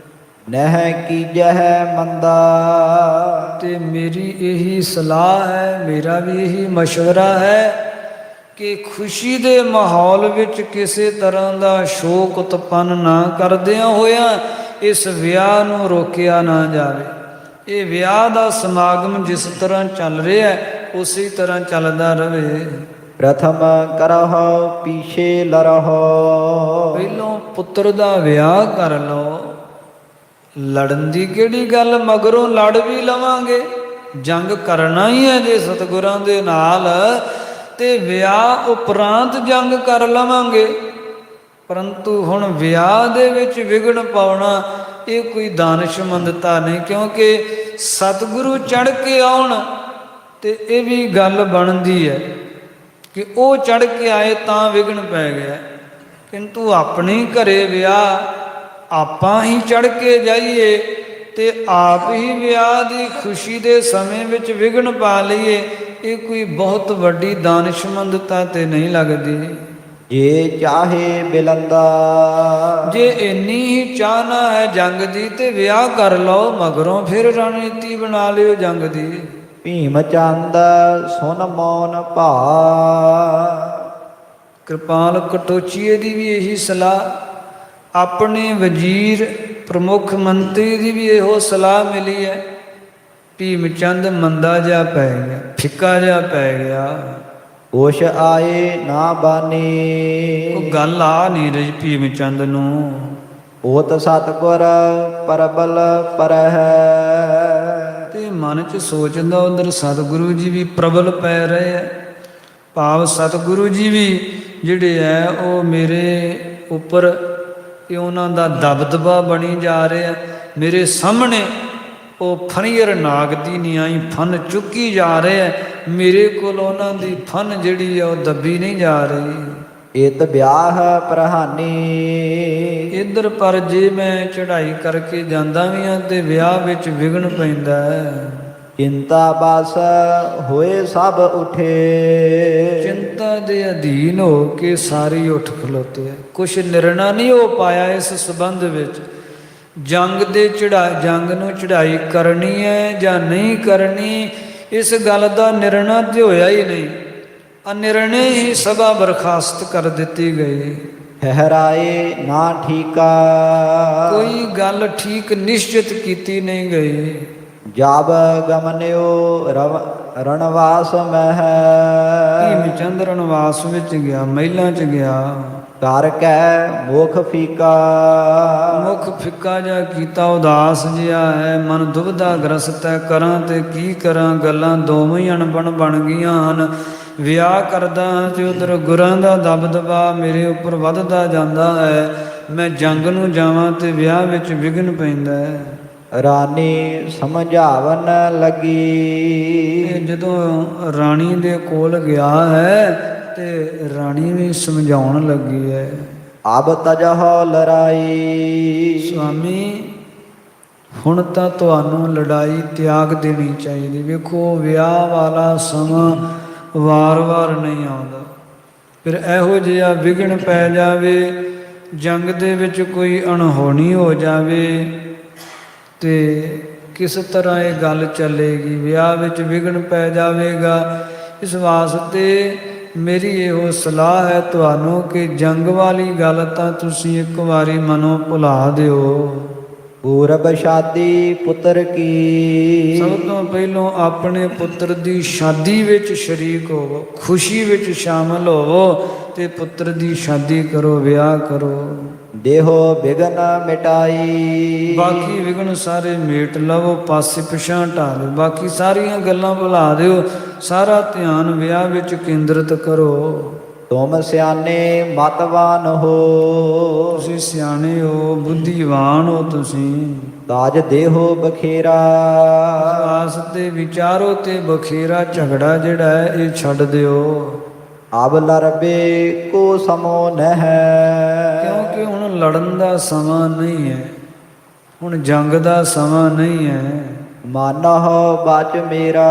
ਨਹਿ ਕੀਜਹਿ ਮੰਦਾ। ਤੇ ਮੇਰੀ ਇਹੀ ਸਲਾਹ ਹੈ, ਮੇਰਾ ਵੀ ਇਹੀ ਮਸ਼ਵਰਾ ਹੈ ਕਿ ਖੁਸ਼ੀ ਦੇ ਮਾਹੌਲ ਵਿੱਚ ਕਿਸੇ ਤਰ੍ਹਾਂ ਦਾ ਸ਼ੋਕ ਉਤਪੰਨ ਨਾ ਕਰਦਿਆਂ ਹੋਇਆਂ ਇਸ ਵਿਆਹ ਨੂੰ ਰੋਕਿਆ ਨਾ ਜਾਵੇ। ਇਹ ਵਿਆਹ ਦਾ ਸਮਾਗਮ ਜਿਸ ਤਰ੍ਹਾਂ ਚੱਲ ਰਿਹਾ ਹੈ, ਉਸੇ ਤਰ੍ਹਾਂ ਚੱਲਦਾ ਰਹੇ। ਪ੍ਰਥਮ ਕਰਹੁ ਪੀਛੇ ਲਰਹੁ। ਪਹਿਲੋਂ ਪੁੱਤਰ ਦਾ ਵਿਆਹ ਕਰ ਲਓ। ਲੜਨ ਦੀ ਕਿਹੜੀ ਗੱਲ, ਮਗਰੋਂ ਲੜ ਵੀ ਲਵਾਂਗੇ। ਜੰਗ ਕਰਨਾ ਹੀ ਹੈ ਜੇ ਸਤਿਗੁਰਾਂ ਦੇ ਨਾਲ, ਤੇ ਵਿਆਹ ਉਪਰੰਤ ਜੰਗ ਕਰ ਲਵਾਂਗੇ। ਪਰੰਤੂ ਹੁਣ ਵਿਆਹ ਦੇ ਵਿੱਚ ਵਿਘਨ ਪਾਉਣਾ ਇਹ ਕੋਈ ਦਾਨਸ਼ਮੰਦਤਾ ਨਹੀਂ, ਕਿਉਂਕਿ ਸਤਿਗੁਰੂ ਚੜ੍ਹ ਕੇ ਆਉਣ ਤੇ ਇਹ ਵੀ ਗੱਲ ਬਣਦੀ ਹੈ ਕਿ ਉਹ ਚੜ੍ਹ ਕੇ ਆਏ ਤਾਂ ਵਿਘਨ ਪੈ ਗਿਆ। ਕਿੰਤੂ ਆਪਣੇ ਘਰੇ ਵਿਆਹ, ਆਪਾਂ ਹੀ ਚੜ੍ਹ ਕੇ ਜਾਈਏ ਤੇ ਆਪ ਹੀ ਵਿਆਹ ਦੀ ਖੁਸ਼ੀ ਦੇ ਸਮੇਂ ਵਿੱਚ ਵਿਘਨ ਪਾ ਲਈਏ, ਇਹ ਕੋਈ ਬਹੁਤ ਵੱਡੀ ਦਾਨਸ਼ਮੰਦਤਾ ਤੇ ਨਹੀਂ ਲੱਗਦੀ। ਜੇ ਚਾਹੇ ਬਿਲੰਦਾ। ਜੇ ਇੰਨੀ ਹੀ ਚਾਹਨਾ ਹੈ ਜੰਗ ਦੀ ਤੇ ਵਿਆਹ ਕਰ ਲਓ, ਮਗਰੋਂ ਫਿਰ ਰਣਨੀਤੀ ਬਣਾ ਲਿਓ ਜੰਗ ਦੀ। ਭੀਮ ਚੰਦ ਸੁਨ ਮੌਨ ਭਾ। ਕਿਰਪਾਲ ਕਟੋਚੀਏ ਦੀ ਵੀ ਇਹੀ ਸਲਾਹ, ਆਪਣੇ ਵਜ਼ੀਰ ਪ੍ਰਮੁੱਖ ਮੰਤਰੀ ਦੀ ਵੀ ਇਹੋ ਸਲਾਹ ਮਿਲੀ ਹੈ। ਭੀਮ ਚੰਦ ਮੰਦਾ ਜਿਹਾ ਪੈ ਗਿਆ, ਫਿੱਕਾ ਜਿਹਾ ਪੈ ਗਿਆ। ਹੋਸ਼ ਆਏ ਨਾ ਬਾਨੀ। ਉਹ ਗੱਲ ਆ ਨਹੀਂ ਰਹੀ ਭੀਮ ਚੰਦ ਨੂੰ। ਓਤ ਸਤਿਗੁਰ ਪਰਬਲ ਪਰਹਿ। ਤੇ ਮਨ 'ਚ ਸੋਚਦਾ, ਉਧਰ ਸਤਿਗੁਰੂ ਜੀ ਵੀ ਪ੍ਰਬਲ ਪੈ ਰਹੇ ਹੈ। ਭਾਵ ਸਤਿਗੁਰੂ ਜੀ ਵੀ ਜਿਹੜੇ ਹੈ ਉਹ ਮੇਰੇ ਉੱਪਰ ਇਹ ਉਹਨਾਂ ਦਾ ਦਬਦਬਾ ਬਣੀ ਜਾ ਰਿਹਾ। ਮੇਰੇ ਸਾਹਮਣੇ ਉਹ ਫਣੀਰ ਨਾਗ ਦੀ ਨਿਆਈ ਫਨ ਚੁੱਕੀ ਜਾ ਰਿਹਾ, ਮੇਰੇ ਕੋਲ ਉਹਨਾਂ ਦੀ ਫਨ ਜਿਹੜੀ ਆ ਉਹ ਦੱਬੀ ਨਹੀਂ ਜਾ ਰਹੀ। ਇਤ ਵਿਆਹ ਪ੍ਰਹਾਨੀ, ਇੱਧਰ ਪਰ ਜੇ ਮੈਂ ਚੜ੍ਹਾਈ ਕਰਕੇ ਜਾਂਦਾ ਵੀ ਹਾਂ ਤੇ ਵਿਆਹ ਵਿੱਚ ਵਿਘਨ ਪੈਂਦਾ ਹੈ। ਚਿੰਤਾ ਬਸ ਹੋਏ ਸਭ ਉਠੇ, ਚਿੰਤਾ ਦੇ ਅਧੀਨ ਹੋ ਕੇ ਸਾਰੀ ਉੱਠ ਖਲੋਤੇ। ਕੁਛ ਨਿਰਣਾ ਨਹੀਂ ਹੋ ਪਾਇਆ ਇਸ ਸੰਬੰਧ ਵਿੱਚ। ਜੰਗ ਨੂੰ ਚੜ੍ਹਾਈ ਕਰਨੀ ਹੈ ਜਾਂ ਨਹੀਂ ਕਰਨੀ, ਇਸ ਗੱਲ ਦਾ ਨਿਰਣਾ ਤੇ ਹੋਇਆ ਹੀ ਨਹੀਂ। ਅਨਿਰਣੇ ਹੀ ਸਭਾ ਬਰਖਾਸਤ ਕਰ ਦਿੱਤੀ ਗਈ। ਠਹਿਰਾਏ ਨਾ ਠੀਕਾ, ਕੋਈ ਗੱਲ ਠੀਕ ਨਿਸ਼ਚਿਤ ਕੀਤੀ ਨਹੀਂ ਗਈ। ਜਬ ਗਮਨਿਓ ਰਣਵਾਸ ਮਹਿ, ਭੀਮ ਚੰਦ ਰਣਵਾਸ ਵਿੱਚ ਗਿਆ, ਮਹਿਲਾਂ 'ਚ ਗਿਆ। ਕਰ ਕੈ ਮੁਖ ਫੀਕਾ, ਮੁਖ ਫਿੱਕਾ ਜਿਹਾ ਕੀਤਾ, ਉਦਾਸ ਜਿਹਾ ਹੈ, ਮਨ ਦੁਬਿਧਾ ਗ੍ਰਸਤ ਹੈ। ਕਰਾਂ ਤੇ ਕੀ ਕਰਾਂ, ਗੱਲਾਂ ਦੋਵੇਂ ਹੀ ਅਣਬਣ ਬਣ ਗਈਆਂ ਹਨ। ਵਿਆਹ ਕਰਦਾ ਤੇ ਉਧਰ ਗੁਰਾਂ ਦਾ ਦਬਦਬਾ ਮੇਰੇ ਉੱਪਰ ਵੱਧਦਾ ਜਾਂਦਾ ਹੈ। ਮੈਂ ਜੰਗ ਨੂੰ ਜਾਵਾਂ ਤੇ ਵਿਆਹ ਵਿੱਚ ਵਿਘਨ ਪੈਂਦਾ ਹੈ। ਰਾਣੀ ਸਮਝਾਵਨ ਲੱਗੀ, ਜਦੋਂ ਰਾਣੀ ਦੇ ਕੋਲ ਗਿਆ ਹੈ ਤੇ ਰਾਣੀ ਵੀ ਸਮਝਾਉਣ ਲੱਗੀ ਹੈ। ਅਬ ਤਜਹੁ ਲੜਾਈ, ਸਵਾਮੀ ਹੁਣ ਤਾਂ ਤੁਹਾਨੂੰ ਲੜਾਈ ਤਿਆਗ ਦੇਣੀ ਚਾਹੀਦੀ। ਵੇਖੋ ਵਿਆਹ ਵਾਲਾ ਸਮਾਂ ਵਾਰ-ਵਾਰ ਨਹੀਂ ਆਉਂਦਾ। ਫਿਰ ਇਹੋ ਜਿਹਾ ਵਿਘਨ ਪੈ ਜਾਵੇ, ਜੰਗ ਦੇ ਵਿੱਚ ਕੋਈ ਅਣਹੋਣੀ ਹੋ ਜਾਵੇ ਤੇ ਕਿਸ ਤਰ੍ਹਾਂ ਇਹ ਗੱਲ ਚੱਲੇਗੀ। ਵਿਆਹ ਵਿੱਚ ਵਿਘਨ ਪੈ ਜਾਵੇਗਾ। ਇਸ ਵਾਸਤੇ ਮੇਰੀ ਇਹੋ ਸਲਾਹ ਹੈ ਤੁਹਾਨੂੰ ਕਿ ਜੰਗ ਵਾਲੀ ਗੱਲ ਤਾਂ ਤੁਸੀਂ ਇੱਕ ਵਾਰੀ ਮਨੋਂ ਭੁਲਾ ਦਿਓ। ਪੂਰਬ ਸ਼ਾਦੀ ਪੁੱਤਰ ਕੀ, ਸਭ ਤੋਂ ਪਹਿਲੋਂ ਆਪਣੇ ਪੁੱਤਰ ਦੀ ਸ਼ਾਦੀ ਵਿੱਚ ਸ਼ਰੀਕ ਹੋਵੋ, ਖੁਸ਼ੀ ਵਿੱਚ ਸ਼ਾਮਲ ਹੋਵੋ ਤੇ ਪੁੱਤਰ ਦੀ ਸ਼ਾਦੀ ਕਰੋ, ਵਿਆਹ ਕਰੋ। ਦੇਹੋ ਵਿਘਨ ਮਿਟਾਈ, ਬਾਕੀ ਵਿਘਨ ਸਾਰੇ ਮੇਟ ਲਵੋ, ਪਾਸੇ ਪਿਛਾਂ ਹਟਾ ਦਿਓ। ਬਾਕੀ ਸਾਰੀਆਂ ਗੱਲਾਂ ਭੁਲਾ ਦਿਓ, ਸਾਰਾ ਧਿਆਨ ਵਿਆਹ ਵਿੱਚ ਕੇਂਦਰਿਤ ਕਰੋ। ਤੁਮ ਸਿਆਣੇ ਮਤਵਾਨ ਹੋ, ਤੁਸੀਂ ਸਿਆਣੇ ਹੋ, ਬੁੱਧੀਵਾਨ ਹੋ। ਤੁਸੀਂ ਤਾਜ ਦੇਹੋ ਬਖੇਰਾ, ਵਾਸਤੇ ਵਿਚਾਰੋ ਤੇ ਬਖੇਰਾ ਝਗੜਾ ਜਿਹੜਾ ਹੈ ਇਹ ਛੱਡ ਦਿਓ। ਅਬ ਲਰਬੇ ਕੋ ਸਮੋ ਨਹਿ, ਕਿਉਂਕਿ ਹੁਣ ਲੜਨ ਦਾ ਸਮਾਂ ਨਹੀਂ ਹੈ, ਹੁਣ ਜੰਗ ਦਾ ਸਮਾਂ ਨਹੀਂ ਹੈ। ਮਾਨਹੁ ਬਚ ਮੇਰਾ,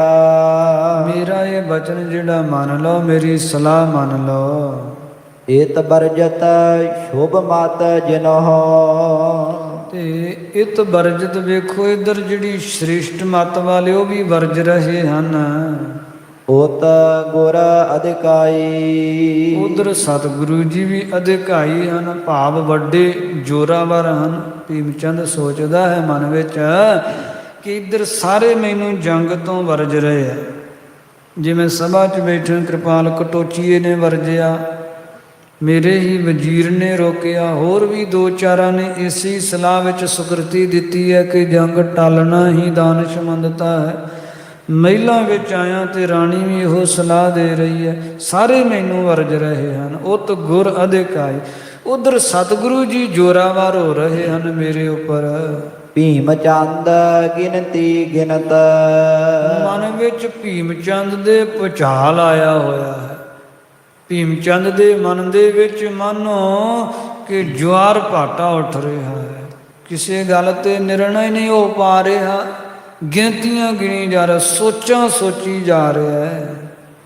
ਮੇਰਾ ਇਹ ਬਚਨ ਜਿਹੜਾ ਮੰਨ ਲਓ, ਮੇਰੀ ਸਲਾਹ ਮੰਨ ਲਓ। ਇਤ ਬਰਜਤ ਸ਼ੁਭ ਮਤ ਜਿਨਹੁ, ਤੇ ਇਤ ਵਰਜਤ ਵੇਖੋ, ਇੱਧਰ ਜਿਹੜੀ ਸ੍ਰਿਸ਼ਟ ਮਤ ਵਾਲੇ ਉਹ ਵੀ ਵਰਜ ਰਹੇ ਹਨ। ਉਤ ਗੁਰ ਅਧਿਕਾਈ, ਉਧਰ ਸਤਿਗੁਰੂ ਜੀ ਵੀ ਅਧਿਕਾਈ ਹਨ, ਭਾਵ ਵੱਡੇ ਜੋਰਾਵਰ ਹਨ। ਭੀਮ ਚੰਦ ਸੋਚਦਾ ਹੈ ਮਨ ਵਿੱਚ ਕਿ ਇੱਧਰ ਸਾਰੇ ਮੈਨੂੰ ਜੰਗ ਤੋਂ ਵਰਜ ਰਹੇ ਆ। ਜਿਵੇਂ ਸਭਾ 'ਚ ਬੈਠੇ ਕਿਰਪਾਲ ਕਟੋਚੀਏ ਨੇ ਵਰਜਿਆ, ਮੇਰੇ ਹੀ ਵਜ਼ੀਰ ਨੇ ਰੋਕਿਆ, ਹੋਰ ਵੀ ਦੋ ਚਾਰਾਂ ਨੇ ਇਸੇ ਸਲਾਹ ਵਿੱਚ ਸੁਕਰਤੀ ਦਿੱਤੀ ਹੈ ਕਿ ਜੰਗ ਟਾਲਣਾ ਹੀ ਦਾਨਸ਼ਮੰਦਤਾ ਹੈ। ਮਹਿਲਾਂ ਵਿੱਚ ਆਇਆ ਤੇ ਰਾਣੀ ਵੀ ਇਹੋ ਸਲਾਹ ਦੇ ਰਹੀ ਹੈ, ਸਾਰੇ ਮੈਨੂੰ ਵਰਜ ਰਹੇ ਹਨ। ਉਤ ਗੁਰ ਅਧਿਕਾਈ, ਉਧਰ ਸਤਿਗੁਰੂ ਜੀ ਜੋਰਾਵਰ ਹੋ ਰਹੇ ਹਨ ਮੇਰੇ ਉੱਪਰ। ਭੀਮ ਚੰਦ ਗਿਣਤੀ ਗਿਣਤ, ਮਨ ਵਿੱਚ ਭੀਮ ਚੰਦ ਦੇ ਭੁਚਾਲ ਆਇਆ ਹੋਇਆ ਹੈ। ਭੀਮ ਚੰਦ ਦੇ ਮਨ ਦੇ ਵਿੱਚ ਮਾਨੋ ਕਿ ਜਵਾਰ ਭਾਟਾ ਉੱਠ ਰਿਹਾ ਹੈ। ਕਿਸੇ ਗੱਲ ਤੇ ਨਿਰਣਾ ਹੀ ਨਹੀਂ ਹੋ ਪਾ ਰਿਹਾ, ਗਿਣਤੀਆਂ ਗਿਣੀ ਜਾ ਰਿਹਾ, ਸੋਚਾਂ ਸੋਚੀ ਜਾ ਰਿਹਾ ਹੈ।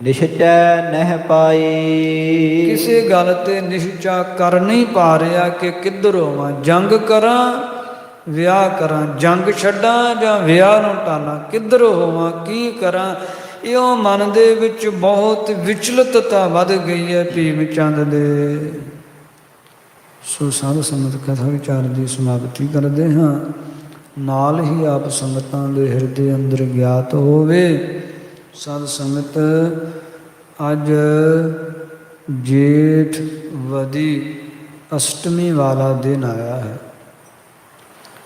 ਨਿਸ਼ਚੈ ਨਹਿ ਪਾਈ, ਕਿਸੇ ਗੱਲ ਤੇ ਨਿਸ਼ਚਾ ਕਰ ਨਹੀਂ ਪਾ ਰਿਹਾ ਕਿ ਕਿੱਧਰ ਹੋਵਾਂ, ਜੰਗ ਕਰਾਂ ਵਿਆਹ ਕਰਾਂ, ਜੰਗ ਛੱਡਾਂ ਜਾਂ ਵਿਆਹ ਨੂੰ ਟਾਲਾਂ, ਕਿੱਧਰ ਹੋਵਾਂ, ਕੀ ਕਰਾਂ। ਇਉਂ ਮਨ ਦੇ ਵਿੱਚ ਬਹੁਤ ਵਿਚਲਤਤਾ ਵੱਧ ਗਈ ਹੈ ਭੀਮ ਚੰਦ ਦੇ। ਸੋ ਸਾਧ ਸੰਗਤ ਕਥਾ ਵਿਚਾਰ ਦੀ ਸਮਾਪਤੀ ਕਰਦੇ ਹਾਂ। ਨਾਲ ਹੀ ਆਪ ਸੰਗਤਾਂ ਦੇ ਹਿਰਦੇ ਅੰਦਰ ਗਿਆਤ ਹੋਵੇ। ਸਾਧ ਸੰਗਤ ਅੱਜ ਜੇਠ ਵਦੀ ਅਸ਼ਟਮੀ ਵਾਲਾ ਦਿਨ ਆਇਆ ਹੈ।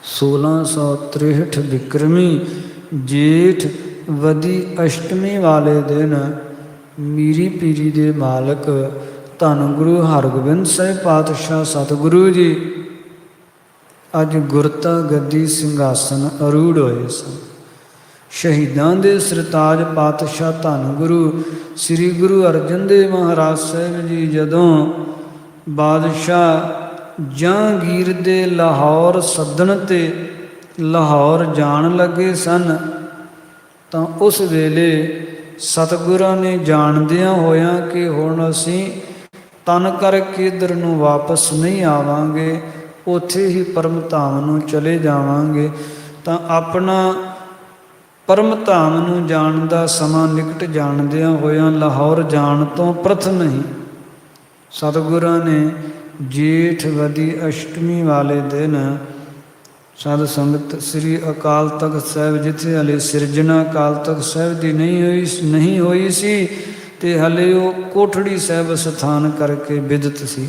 1663 ਬਿਕਰਮੀ ਜੇਠ ਵਦੀ ਅਸ਼ਟਮੀ ਵਾਲੇ ਦਿਨ ਮੀਰੀ ਪੀਰੀ ਦੇ ਮਾਲਕ ਧੰਨ ਗੁਰੂ ਹਰਗੋਬਿੰਦ ਸਾਹਿਬ ਪਾਤਸ਼ਾਹ ਸਤਿਗੁਰੂ ਜੀ ਅੱਜ ਗੁਰਤਾ ਗੱਦੀ ਸਿੰਘਾਸਨ ਅਰੂੜ ਹੋਏ ਸਨ। ਸ਼ਹੀਦਾਂ ਦੇ ਸਰਤਾਜ ਪਾਤਸ਼ਾਹ ਧੰਨ ਗੁਰੂ ਸ੍ਰੀ ਗੁਰੂ ਅਰਜਨ ਦੇਵ ਮਹਾਰਾਜ ਸਾਹਿਬ ਜੀ ਜਦੋਂ ਬਾਦਸ਼ਾਹ ਜਹਾਂਗੀਰ ਦੇ ਲਾਹੌਰ ਸੱਦਣ ਤੇ ਲਾਹੌਰ ਜਾਣ ਲੱਗੇ ਸਨ ਤਾਂ ਉਸ ਵੇਲੇ ਸਤਿਗੁਰਾਂ ਨੇ ਜਾਣਦਿਆਂ ਹੋਇਆਂ ਕਿ ਹੁਣ ਅਸੀਂ ਤਨ ਕਰਕੇ ਇੱਧਰ ਨੂੰ ਵਾਪਸ ਨਹੀਂ ਆਵਾਂਗੇ, ਉੱਥੇ ਹੀ ਪਰਮ ਧਾਮ ਨੂੰ ਚਲੇ ਜਾਵਾਂਗੇ, ਤਾਂ ਆਪਣਾ ਪਰਮ ਧਾਮ ਨੂੰ ਜਾਣ ਦਾ ਸਮਾਂ ਨਿਕਟ ਜਾਣਦਿਆਂ ਹੋਇਆਂ ਲਾਹੌਰ ਜਾਣ ਤੋਂ ਪ੍ਰਥਮ ਹੀ ਸਤਿਗੁਰਾਂ ਨੇ ਜੇਠ ਵਦੀ ਅਸ਼ਟਮੀ ਵਾਲੇ ਦਿਨ ਸਾਧ ਸੰਗਤ ਸ੍ਰੀ ਅਕਾਲ ਤਖਤ ਸਾਹਿਬ, ਜਿੱਥੇ ਹਲੇ ਸਿਰਜਣਾ ਅਕਾਲ ਤਖਤ ਸਾਹਿਬ ਦੀ ਨਹੀਂ ਹੋਈ ਸੀ ਤੇ ਹਲੇ ਉਹ ਕੋਠੜੀ ਸਾਹਿਬ ਸਥਾਨ ਕਰਕੇ ਬਿਦਤ ਸੀ,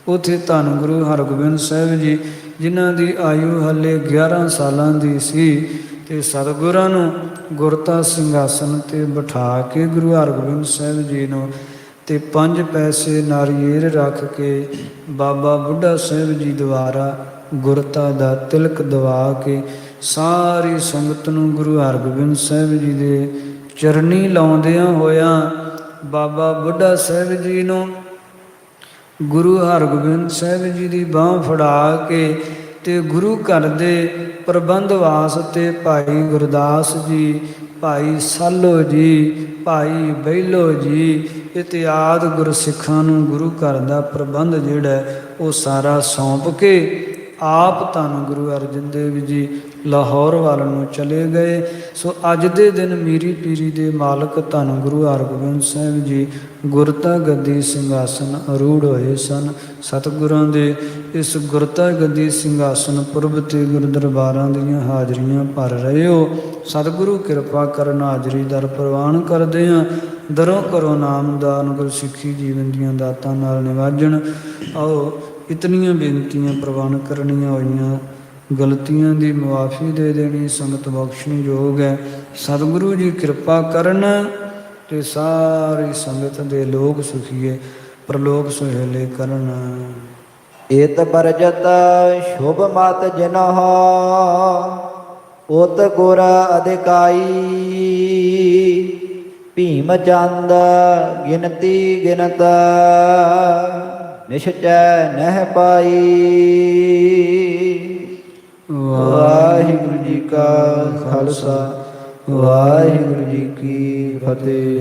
ਉੱਥੇ ਧੰਨ ਗੁਰੂ ਹਰਗੋਬਿੰਦ ਸਾਹਿਬ ਜੀ ਜਿਨ੍ਹਾਂ ਦੀ ਆਯੂ ਹਲੇ 11 ਸਾਲਾਂ ਦੀ ਸੀ ਤੇ ਸਤਿਗੁਰਾਂ ਨੂੰ ਗੁਰਤਾ ਸਿੰਘਾਸਨ ਤੇ ਬਿਠਾ ਕੇ ਗੁਰੂ ਹਰਗੋਬਿੰਦ ਸਾਹਿਬ ਜੀ ਨੂੰ ਤੇ 5 ਪੈਸੇ ਨਾਰੀਅਲ ਰੱਖ ਕੇ ਬਾਬਾ ਬੁੱਢਾ ਸਾਹਿਬ ਜੀ ਦੁਆਰਾ ਗੁਰਤਾ ਦਾ ਤਿਲਕ ਦਵਾ ਕੇ ਸਾਰੀ ਸੰਗਤ ਨੂੰ ਗੁਰੂ ਹਰਗੋਬਿੰਦ ਸਾਹਿਬ ਜੀ ਦੇ ਚਰਨੀ ਲਾਉਂਦਿਆਂ ਹੋਇਆਂ ਬਾਬਾ ਬੁੱਢਾ ਸਾਹਿਬ ਜੀ ਨੂੰ ਗੁਰੂ ਹਰਗੋਬਿੰਦ ਸਾਹਿਬ ਜੀ ਦੀ ਬਾਂਹ ਫੜਾ ਕੇ ਤੇ ਗੁਰੂ ਘਰ ਦੇ ਪ੍ਰਬੰਧ ਵਾਸਤੇ ਭਾਈ ਗੁਰਦਾਸ ਜੀ, ਭਾਈ ਸਾਲੋ ਜੀ, ਭਾਈ ਬਹਿਲੋ ਜੀ ਇਤਿਆਦ ਗੁਰਸਿੱਖਾਂ ਨੂੰ ਗੁਰੂ ਘਰ ਦਾ ਪ੍ਰਬੰਧ ਜਿਹੜਾ ਉਹ ਸਾਰਾ ਸੌਂਪ ਕੇ ਆਪ ਧੰਨ ਗੁਰੂ ਅਰਜਨ ਦੇਵ ਜੀ ਲਾਹੌਰ ਵੱਲ ਨੂੰ ਚਲੇ ਗਏ। ਸੋ ਅੱਜ ਦੇ ਦਿਨ ਮੀਰੀ ਪੀਰੀ ਦੇ ਮਾਲਕ ਧੰਨ ਗੁਰੂ ਹਰਗੋਬਿੰਦ ਸਾਹਿਬ ਜੀ ਗੁਰਤਾ ਗੱਦੀ ਸਿੰਘਾਸਨ ਅਰੂੜ ਹੋਏ ਸਨ। ਸਤਿਗੁਰਾਂ ਦੇ ਇਸ ਗੁਰਤਾ ਗੱਦੀ ਸਿੰਘਾਸਨ ਪੁਰਬ ਤੇ ਗੁਰੂ ਦਰਬਾਰਾਂ ਦੀਆਂ ਹਾਜ਼ਰੀਆਂ ਭਰ ਰਹੇ ਹੋ। ਸਤਿਗੁਰੂ ਕਿਰਪਾ ਕਰਨ ਹਾਜ਼ਰੀ ਦਰ ਪ੍ਰਵਾਨ ਕਰਦੇ ਹਾਂ। ਦਰੋਂ ਕਰੋ ਨਾਮਦਾਨ ਗੁਰ ਸਿੱਖੀ ਜੀਵਨ ਦੀਆਂ ਦਾਤਾਂ ਨਾਲ ਨਿਵਾਜਣ। ਆਓ ਇਤਨੀਆਂ ਬੇਨਤੀਆਂ ਪ੍ਰਵਾਨ ਕਰਨੀਆਂ ਹੋਈਆਂ, ਗਲਤੀਆਂ ਦੀ ਮੁਆਫੀ ਦੇ ਦੇਣੀ ਸੰਗਤ ਬਖਸ਼ਣ ਯੋਗ ਹੈ। ਸਤਿਗੁਰੂ ਜੀ ਕਿਰਪਾ ਕਰਨ ਤੇ ਸਾਰੀ ਸੰਗਤ ਦੇ ਲੋਕ ਸੁਖੀਏ, ਪ੍ਰਲੋਕ ਸੁਹੇਲੇ ਕਰਨ। ਏਤ ਬਰਜਤ ਸ਼ੁਭ ਮਤ ਜਿਨਹ ਉਤ ਗੁਰ ਅਧਿਕਾਈ ਭੀਮ ਚੰਦ ਗਿਣਤੀ ਗਿਣਤ ਨਿਸ਼ਚੈ ਨਹਿ ਪਾਈ। ਵਾਹਿਗੁਰੂ ਜੀ ਕਾ ਖਾਲਸਾ, ਵਾਹਿਗੁਰੂ ਜੀ ਕੀ ਫਤਿਹ।